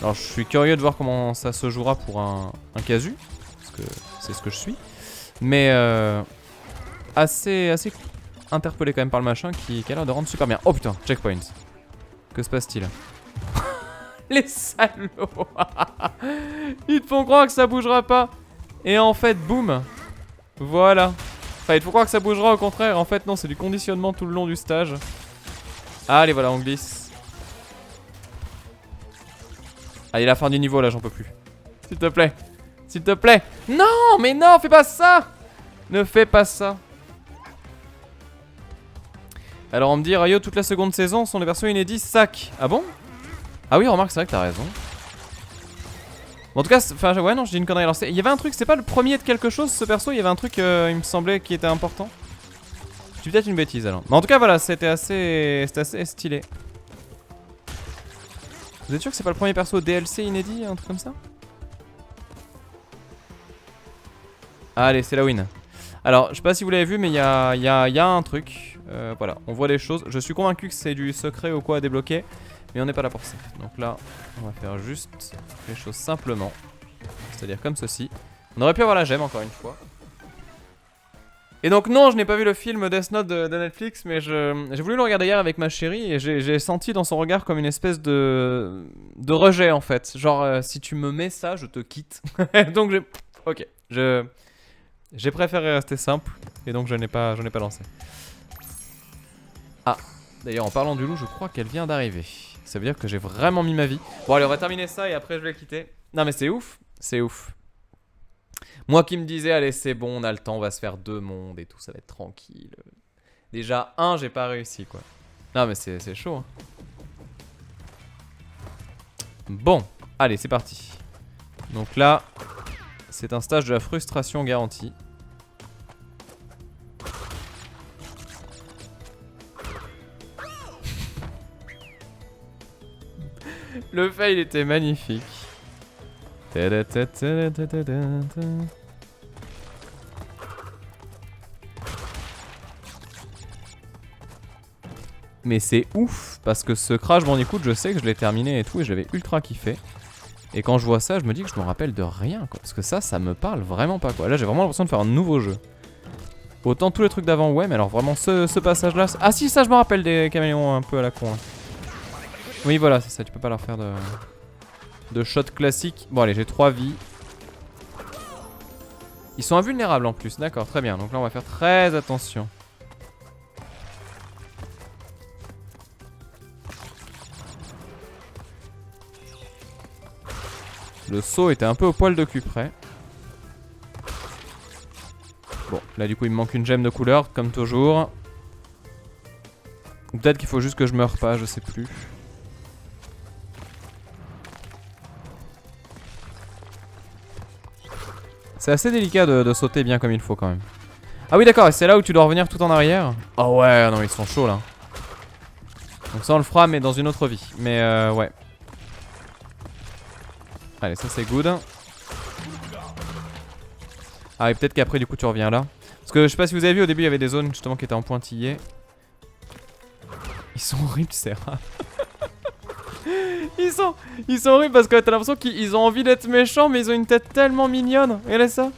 Alors, je suis curieux de voir comment ça se jouera pour un casu, parce que c'est ce que je suis. Mais assez interpellé quand même par le machin qui a l'air de rendre super bien. Oh putain, checkpoint. Que se passe-t-il? Les salauds. Ils te font croire que ça bougera pas. Et en fait, boum. Voilà. Enfin, il te faut croire que ça bougera, au contraire. En fait, non, c'est du conditionnement tout le long du stage. Allez, voilà, on glisse. Allez, la fin du niveau, là, j'en peux plus. S'il te plaît. S'il te plaît. Non, mais non, fais pas ça. Ne fais pas ça. Alors, on me dit, Rayo, toute la seconde saison sont des versions inédites sac. Ah bon? Ah oui, remarque, c'est vrai que t'as raison. Bon, en tout cas, enfin, ouais, non, je dis une connerie. Alors, il y avait un truc, c'est pas le premier de quelque chose, ce perso. Il y avait un truc, il me semblait, qui était important. Je dis peut-être une bêtise alors. Mais en tout cas, voilà, c'était assez stylé. Vous êtes sûr que c'est pas le premier perso DLC inédit, un truc comme ça? Allez, c'est la win. Alors, je sais pas si vous l'avez vu, mais il y a un truc. Voilà, on voit les choses. Je suis convaincu que c'est du secret ou quoi à débloquer. Mais on n'est pas là pour ça. Donc là, on va faire juste les choses simplement. C'est-à-dire comme ceci. On aurait pu avoir la gemme encore une fois. Et donc non, je n'ai pas vu le film Death Note de Netflix, mais j'ai voulu le regarder hier avec ma chérie et j'ai senti dans son regard comme une espèce de rejet en fait. Genre si tu me mets ça, je te quitte. Donc j'ai préféré rester simple et donc j'en ai pas lancé. Ah, d'ailleurs en parlant du loup, je crois qu'elle vient d'arriver. Ça veut dire que j'ai vraiment mis ma vie. Bon allez, on va terminer ça et après je vais le quitter. Non mais c'est ouf, c'est ouf. Moi qui me disais, allez c'est bon, on a le temps, on va se faire 2 mondes et tout, ça va être tranquille. Déjà, 1, j'ai pas réussi quoi. Non mais c'est chaud hein. Bon, allez c'est parti. Donc là, c'est un stage de la frustration garantie. Le fail était magnifique. Mais c'est ouf parce que ce Crash Bandicoot, je sais que je l'ai terminé et tout et je l'avais ultra kiffé. Et quand je vois ça, je me dis que je me rappelle de rien quoi. Parce que ça me parle vraiment pas quoi. Là j'ai vraiment l'impression de faire un nouveau jeu. Autant tous les trucs d'avant ouais, mais alors vraiment ce passage là. Ah si, ça je me rappelle des caméléons un peu à la con. Hein. Oui voilà, c'est ça, tu peux pas leur faire de shot classique. Bon allez, j'ai 3 vies. Ils sont invulnérables en plus, d'accord, très bien. Donc là on va faire très attention. Le saut était un peu au poil de cul près. Là du coup il me manque une gemme de couleur comme toujours. Peut-être qu'il faut juste que je meure pas, je sais plus. C'est assez délicat de sauter bien comme il faut quand même. Ah oui d'accord, et c'est là où tu dois revenir tout en arrière. Oh ouais, non ils sont chauds là. Donc ça on le fera mais dans une autre vie. Mais ouais. Allez ça c'est good. Ah et peut-être qu'après du coup tu reviens là. Parce que je sais pas si vous avez vu au début il y avait des zones justement qui étaient en pointillés. Ils sont horribles ces rats. Ils sont horribles parce que t'as l'impression qu'ils ont envie d'être méchants mais ils ont une tête tellement mignonne. Regardez ça.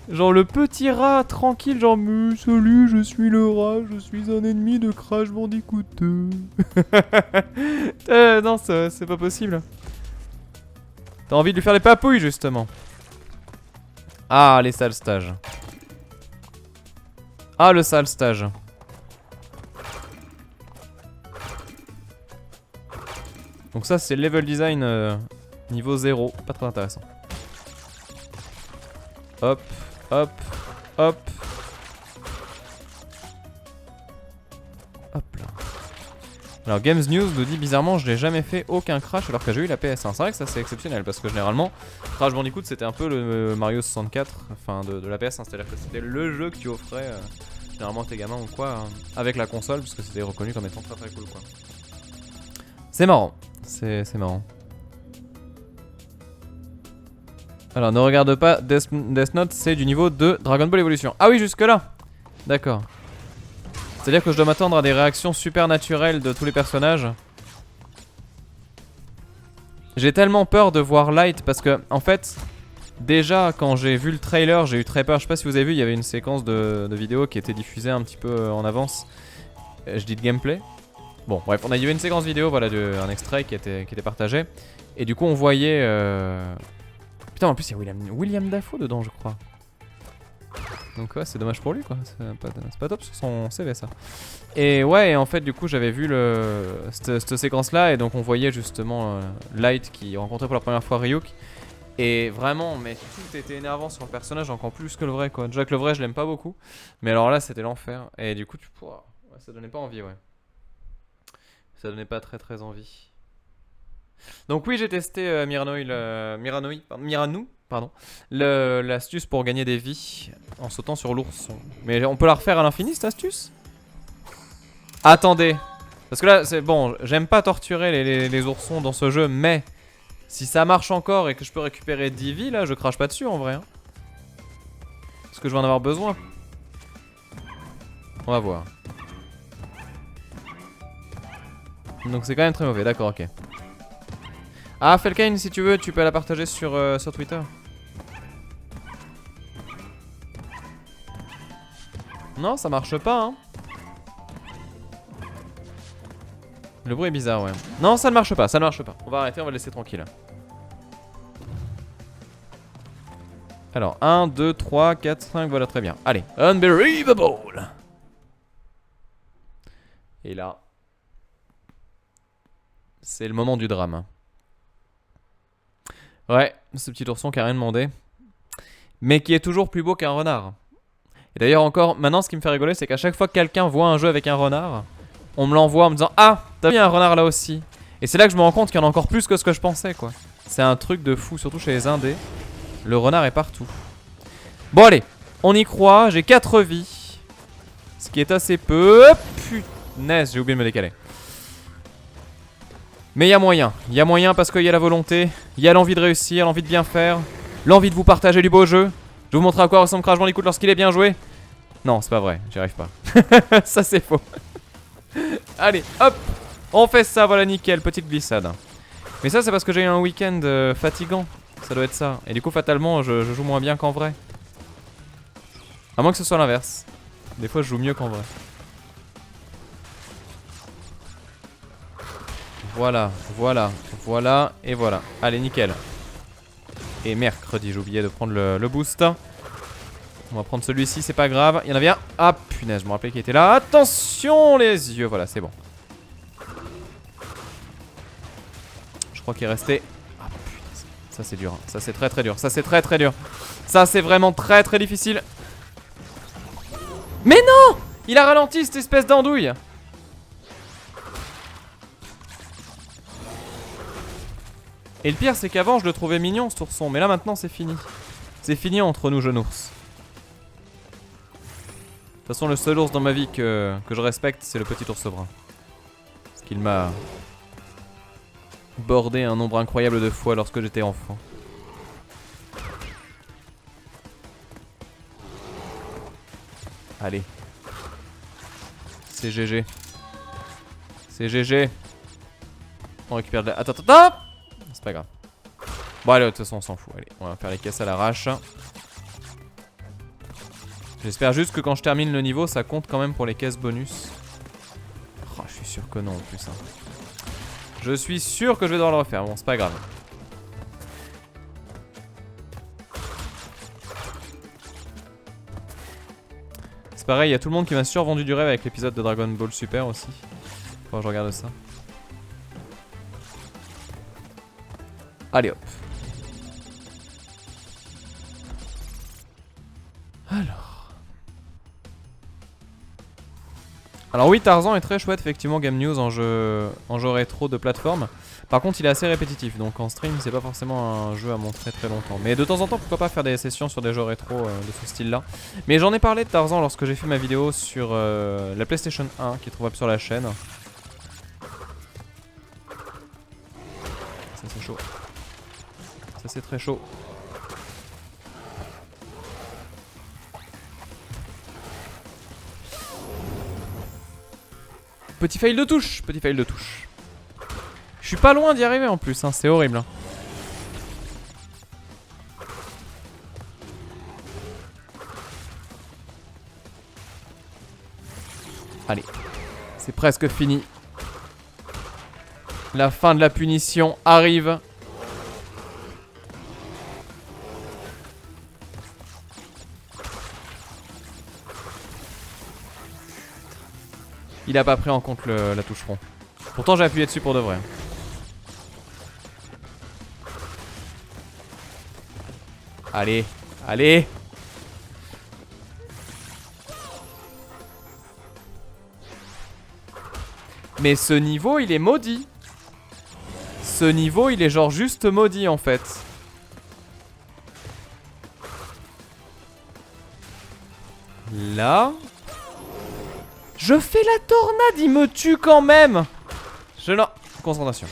Genre le petit rat tranquille genre salut je suis le rat, je suis un ennemi de Crash Bandicoot. Non c'est pas possible. T'as envie de lui faire des papouilles justement. Ah les sales stages. Ah le sale stage. Donc ça c'est level design niveau 0. Pas très intéressant. Hop, hop, hop. Hop là. Alors Games News nous dit bizarrement je n'ai jamais fait aucun crash alors que j'ai eu la PS1. C'est vrai que ça c'est exceptionnel parce que généralement Crash Bandicoot c'était un peu le Mario 64 enfin de la PS1. C'est à dire que c'était le jeu que tu offrais généralement à tes gamins ou quoi avec la console parce que c'était reconnu comme étant très très cool quoi. C'est marrant. C'est marrant. Alors ne regarde pas Death Note, c'est du niveau de Dragon Ball Evolution. Ah oui jusque là. D'accord. C'est à dire que je dois m'attendre à des réactions super naturelles de tous les personnages. J'ai tellement peur de voir Light parce que en fait déjà quand j'ai vu le trailer j'ai eu très peur. Je sais pas si vous avez vu il y avait une séquence de vidéo qui était diffusée un petit peu en avance. Je dis de gameplay. Bon bref, il y avait une séquence vidéo, voilà, un extrait qui était partagé. Et du coup on voyait... Putain en plus il y a William Dafoe dedans je crois. Donc ouais c'est dommage pour lui quoi, c'est pas top sur son CV ça. Et ouais et en fait du coup j'avais vu cette séquence là et donc on voyait justement Light qui rencontrait pour la première fois Ryuk. Et vraiment mais tout était énervant sur le personnage encore plus que le vrai quoi. Déjà que le vrai je l'aime pas beaucoup. Mais alors là c'était l'enfer. Et du coup ouais, ça donnait pas envie ouais. Ça donnait pas très envie. Donc oui j'ai testé Mirano, pardon, l'astuce pour gagner des vies en sautant sur l'ourson. Mais on peut la refaire à l'infini cette astuce? Attendez. Parce que là c'est bon, j'aime pas torturer les oursons dans ce jeu, mais si ça marche encore et que je peux récupérer 10 vies là, je crache pas dessus en vrai hein. Parce que je vais en avoir besoin. On va voir. Donc c'est quand même très mauvais, d'accord, ok. Ah Felkane si tu veux, tu peux la partager sur Twitter. Non ça marche pas hein. Le bruit est bizarre ouais. Non ça ne marche pas, ça ne marche pas. On va arrêter, on va le laisser tranquille. Alors 1, 2, 3, 4, 5, voilà très bien. Allez, unbelievable. Et là c'est le moment du drame. Ouais, ce petit ourson qui a rien demandé. Mais qui est toujours plus beau qu'un renard. Et d'ailleurs encore, maintenant ce qui me fait rigoler c'est qu'à chaque fois que quelqu'un voit un jeu avec un renard, on me l'envoie en me disant ah, t'as vu un renard là aussi. Et c'est là que je me rends compte qu'il y en a encore plus que ce que je pensais quoi. C'est un truc de fou, surtout chez les indés. Le renard est partout. Bon allez, on y croit, j'ai 4 vies. Ce qui est assez peu. Punaise, j'ai oublié de me décaler. Mais il y a moyen parce qu'il y a la volonté, il y a l'envie de réussir, l'envie de bien faire, l'envie de vous partager du beau jeu. Je vais vous montrer à quoi ressemble Crash Bandicoot lorsqu'il est bien joué. Non, c'est pas vrai, j'y arrive pas. Ça c'est faux. Allez, hop, on fait ça, voilà nickel, petite glissade. Mais ça c'est parce que j'ai eu un week-end fatigant, ça doit être ça. Et du coup fatalement je joue moins bien qu'en vrai. À moins que ce soit l'inverse. Des fois je joue mieux qu'en vrai. Voilà, et voilà. Allez, nickel. Et mercredi, j'ai oublié de prendre le boost. On va prendre celui-ci, c'est pas grave. Il y en avait un. Ah, punaise, je me rappelais qu'il était là. Attention, les yeux. Voilà, c'est bon. Je crois qu'il est resté. Ah, punaise. Ça, c'est dur. Ça, c'est très dur. Ça, c'est très dur. Ça, c'est vraiment très difficile. Mais non! Il a ralenti cette espèce d'andouille. Et le pire c'est qu'avant je le trouvais mignon cet ourson, mais là maintenant c'est fini. C'est fini entre nous jeunes ours. De toute façon le seul ours dans ma vie que je respecte c'est le petit ours brun. Parce qu'il m'a bordé un nombre incroyable de fois lorsque j'étais enfant. Allez. C'est GG. C'est GG. On récupère de la... Attends, attends, attends. C'est pas grave. Bon allez, de toute façon on s'en fout. Allez, on va faire les caisses à l'arrache. J'espère juste que quand je termine le niveau, ça compte quand même pour les caisses bonus. Oh, je suis sûr que non en plus. Hein. Je suis sûr que je vais devoir le refaire. Bon, c'est pas grave. C'est pareil, il y a tout le monde qui m'a survendu du rêve avec l'épisode de Dragon Ball Super aussi. Faut que je regarde ça. Allez hop. Alors oui, Tarzan est très chouette effectivement, Game News en jeu rétro de plateforme. Par contre il est assez répétitif, donc en stream c'est pas forcément un jeu à montrer très longtemps. Mais de temps en temps pourquoi pas faire des sessions sur des jeux rétro de ce style là. Mais j'en ai parlé de Tarzan lorsque j'ai fait ma vidéo sur la PlayStation 1 qui est trouvable sur la chaîne. Ça c'est chaud. Ça c'est très chaud. Petit fail de touche, petit fail de touche. Je suis pas loin d'y arriver en plus, hein, c'est horrible. Hein. Allez, c'est presque fini. La fin de la punition arrive. Il a pas pris en compte la touche front. Pourtant j'ai appuyé dessus pour de vrai. Allez, allez. Mais ce niveau il est maudit. Ce niveau il est genre juste maudit en fait. Là. Je fais la tornade, il me tue quand même. Non, concentration.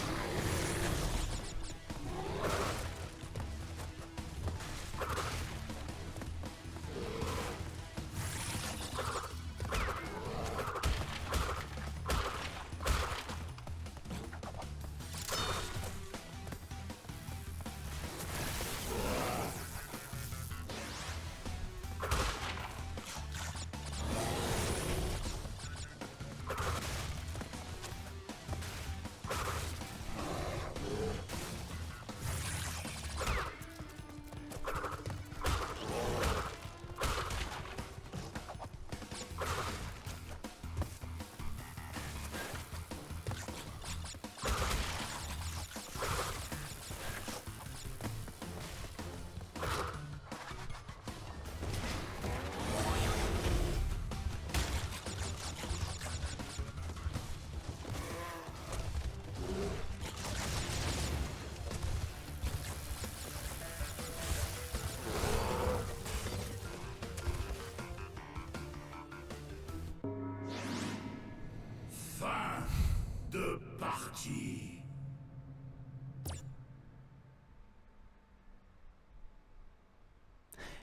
De partie.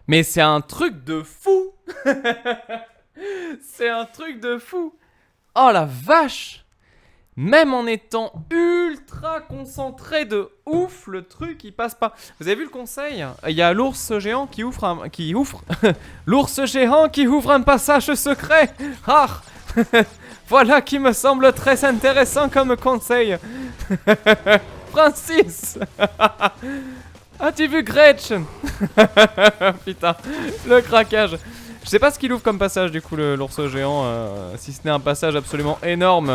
Mais c'est un truc de fou. C'est un truc de fou. Oh la vache. Même en étant ultra concentré de ouf, le truc il passe pas. Vous avez vu le conseil? Il y a l'ours géant qui ouvre un... L'ours géant qui ouvre un passage secret. Ah. Voilà qui me semble très intéressant comme conseil. Francis. As-tu vu Gretchen? Putain, le craquage. Je sais pas ce qu'il ouvre comme passage du coup l'ours géant. Si ce n'est un passage absolument énorme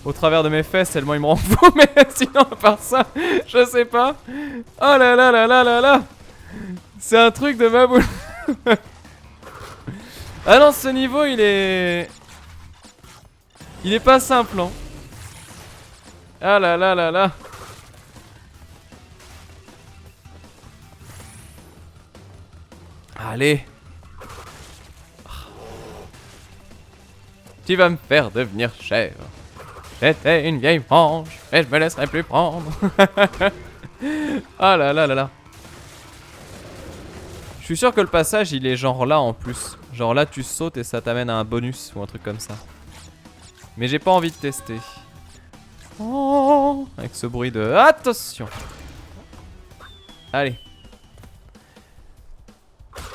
au travers de mes fesses, tellement il me rend fou. Mais sinon à part ça, je sais pas. Oh là là là là là là. C'est un truc de ma boule. Ah non, ce niveau il est... Il est pas simple hein. Ah là là là là. Allez. Tu vas me faire devenir chèvre. J'étais une vieille branche et je me laisserai plus prendre. Ah là là là là. Je suis sûr que le passage il est genre là en plus. Genre là tu sautes et ça t'amène à un bonus ou un truc comme ça. Mais j'ai pas envie de tester. Oh, avec ce bruit de... Attention. Allez.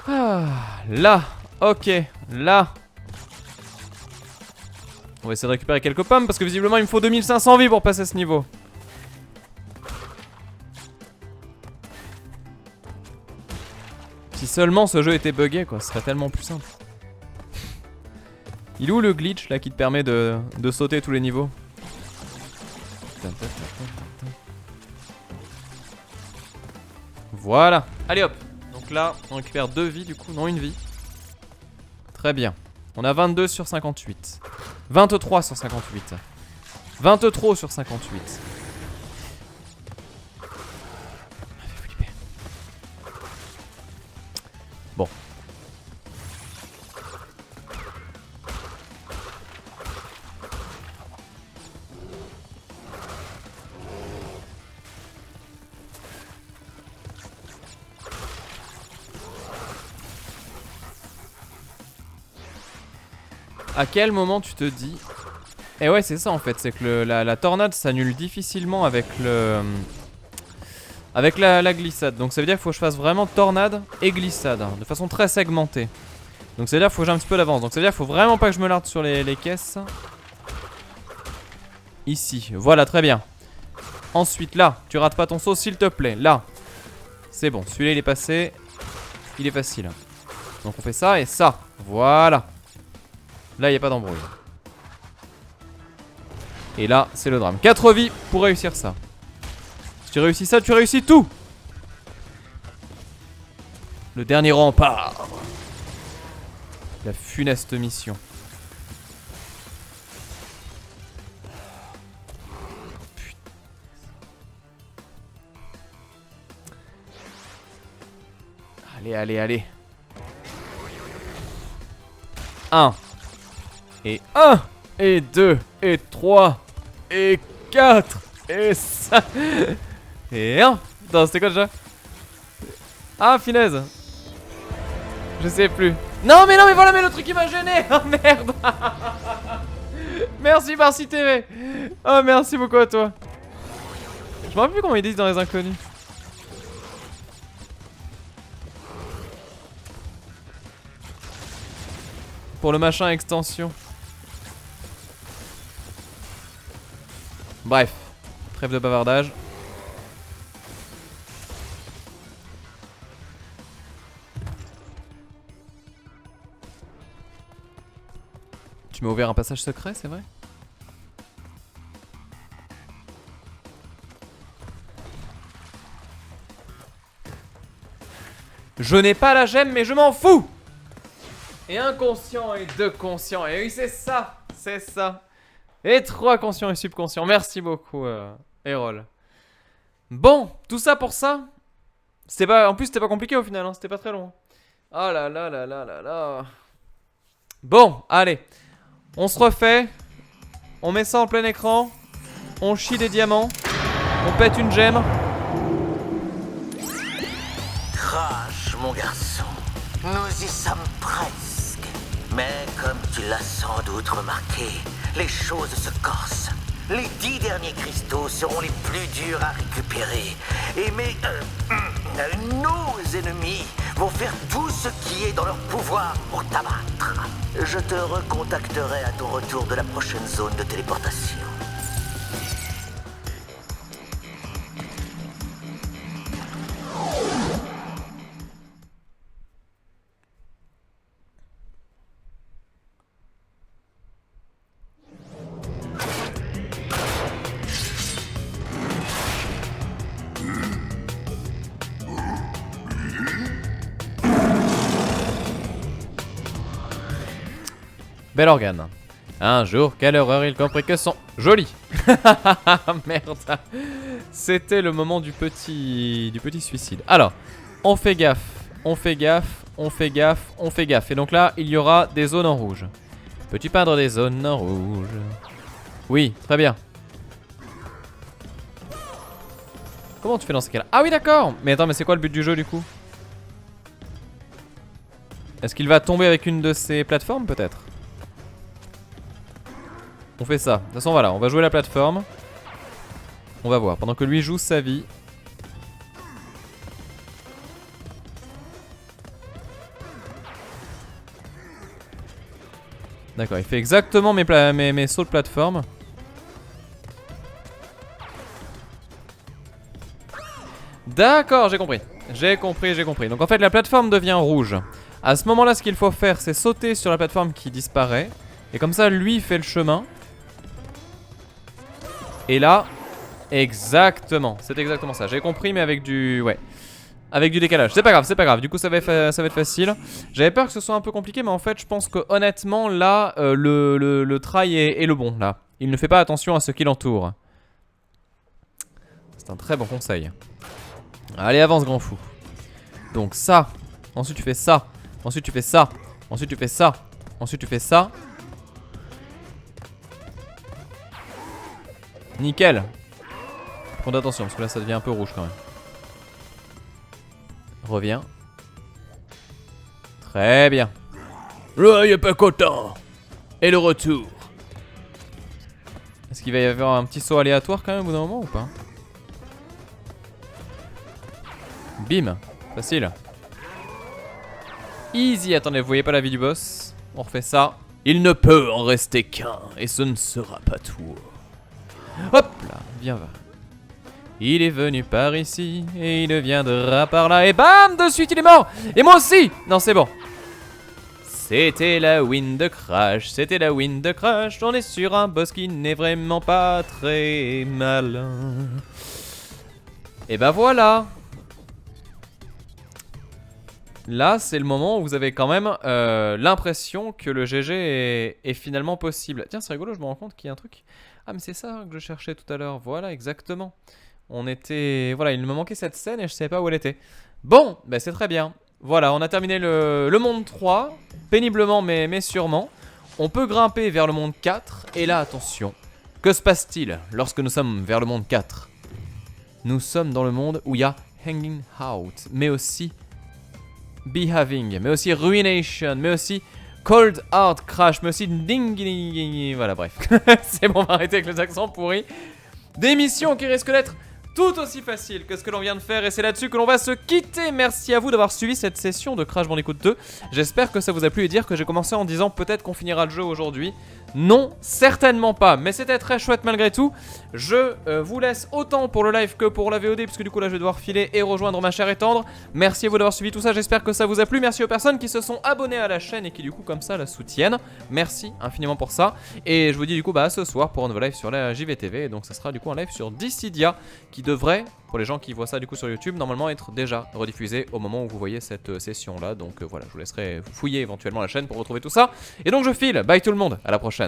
Ah, là. Ok. Là. On va essayer de récupérer quelques pommes parce que visiblement il me faut 2500 vies pour passer ce niveau. Si seulement ce jeu était buggé quoi, ce serait tellement plus simple. Il est où le glitch là qui te permet de sauter tous les niveaux? Voilà. Allez hop. Donc là on récupère 2 vies du coup, non une vie. Très bien. On a 22 sur 58. 23 sur 58. 23 sur 58. Bon. À quel moment tu te dis... Et ouais c'est ça en fait, c'est que la tornade s'annule difficilement avec le... Avec la glissade. Donc ça veut dire qu'il faut que je fasse vraiment tornade et glissade hein, de façon très segmentée. Donc ça veut dire qu'il faut que j'ai un petit peu d'avance. Donc ça veut dire qu'il faut vraiment pas que je me larde sur les caisses. Ici, voilà très bien. Ensuite là, tu rates pas ton saut s'il te plaît. Là, c'est bon, celui-là il est passé. Il est facile. Donc on fait ça et ça, voilà. Là il n'y a pas d'embrouille. Et là c'est le drame. 4 vies pour réussir ça. Si tu réussis ça, tu réussis tout. Le dernier rempart. La funeste mission. Putain. Allez, allez, allez. 1. Et 1. Et 2. Et 3. Et 4. Et 5. Et 1. Attends, c'était quoi déjà? Ah, finesse. Je sais plus. Non, mais voilà, mais le truc qui m'a gêné. Oh merde. Merci, Marcy TV. Oh, merci beaucoup à toi. Je me rappelle plus comment ils disent dans les inconnus. Pour le machin extension. Bref, trêve de bavardage. Tu m'as ouvert un passage secret, c'est vrai? Je n'ai pas la gemme, mais je m'en fous! Et inconscient et deux conscients. Et oui, c'est ça. C'est ça. Et 3 conscients et subconscients. Merci beaucoup, Erol. Bon, tout ça pour ça. C'était pas... En plus, c'était pas compliqué au final. Hein. C'était pas très long. Oh là là là là là là. Bon, allez. On se refait. On met ça en plein écran. On chie des diamants. On pète une gemme. Crash, mon garçon. Nous y sommes presque. Mais comme tu l'as sans doute remarqué, les choses se corsent. Les 10 derniers cristaux seront les plus durs à récupérer. Et nos ennemis vont faire tout ce qui est dans leur pouvoir pour t'abattre. Je te recontacterai à ton retour de la prochaine zone de téléportation. Bel organe. Un jour, quelle horreur, il comprit que son... Joli. Merde. C'était le moment du petit suicide. Alors, on fait gaffe, on fait gaffe, on fait gaffe, on fait gaffe. Et donc là, il y aura des zones en rouge. Peux-tu peindre des zones en rouge? Oui, très bien. Comment tu fais dans ce cas-là? Ah oui, d'accord. Mais attends, mais c'est quoi le but du jeu du coup? Est-ce qu'il va tomber avec une de ces plateformes peut-être? On fait ça. De toute façon, voilà, on va jouer la plateforme. On va voir. Pendant que lui joue sa vie. D'accord, il fait exactement mes sauts de plateforme. D'accord, j'ai compris. J'ai compris, j'ai compris. Donc en fait, la plateforme devient rouge. À ce moment-là, ce qu'il faut faire, c'est sauter sur la plateforme qui disparaît. Et comme ça, lui fait le chemin. Et là, exactement. C'est exactement ça. J'ai compris, mais avec du... Ouais. Avec du décalage. C'est pas grave, c'est pas grave. Du coup, ça va être facile. J'avais peur que ce soit un peu compliqué, mais en fait, je pense que honnêtement, là, le try est le bon, là. Il ne fait pas attention à ce qui l'entoure. C'est un très bon conseil. Allez, avance, grand fou. Donc ça. Ensuite, tu fais ça. Ensuite, tu fais ça. Ensuite, tu fais ça. Ensuite, tu fais ça. Nickel. Prends attention, parce que là, ça devient un peu rouge quand même. Reviens. Très bien. Là, il est pas content. Et le retour. Est-ce qu'il va y avoir un petit saut aléatoire quand même au bout d'un moment ou pas? Bim. Facile. Easy. Attendez, vous voyez pas la vie du boss? On refait ça. Il ne peut en rester qu'un. Et ce ne sera pas tout. Hop là. Viens, va. Il est venu par ici et il viendra par là et bam, de suite il est mort. Et moi aussi. Non, c'est bon. C'était la win de Crash, c'était la win de Crash. On est sur un boss qui n'est vraiment pas très malin. Et bah voilà. Là, c'est le moment où vous avez quand même l'impression que le GG est finalement possible. Tiens, c'est rigolo, je me rends compte qu'il y a un truc. Ah, mais c'est ça que je cherchais tout à l'heure. Voilà, exactement. On était... Voilà, il me manquait cette scène et je savais pas où elle était. Bon, bah c'est très bien. Voilà, on a terminé le monde 3. Péniblement, mais sûrement. On peut grimper vers le monde 4. Et là, attention. Que se passe-t-il lorsque nous sommes vers le monde 4? Nous sommes dans le monde où il y a Hanging Out, mais aussi Behaving, mais aussi Ruination, mais aussi Cold Hard Crash, mais aussi Ding. Voilà, bref. C'est bon, on va arrêter avec les accents pourris. Des missions qui risquent d'être tout aussi faciles que ce que l'on vient de faire. Et c'est là-dessus que l'on va se quitter. Merci à vous d'avoir suivi cette session de Crash Bandicoot 2. J'espère que ça vous a plu et dire que j'ai commencé en disant peut-être qu'on finira le jeu aujourd'hui. Non, certainement pas. Mais c'était très chouette malgré tout. Je vous laisse autant pour le live que pour la VOD, puisque du coup là je vais devoir filer et rejoindre ma chère et tendre. Merci à vous d'avoir suivi tout ça. J'espère que ça vous a plu. Merci aux personnes qui se sont abonnées à la chaîne et qui du coup comme ça la soutiennent. Merci infiniment pour ça. Et je vous dis du coup à ce soir pour un nouveau live sur la JVTV. Et donc ça sera du coup un live sur Dissidia qui devrait, pour les gens qui voient ça du coup sur YouTube, normalement être déjà rediffusé au moment où vous voyez cette session là. Donc voilà, je vous laisserai fouiller éventuellement la chaîne pour retrouver tout ça. Et donc je file. Bye tout le monde. À la prochaine.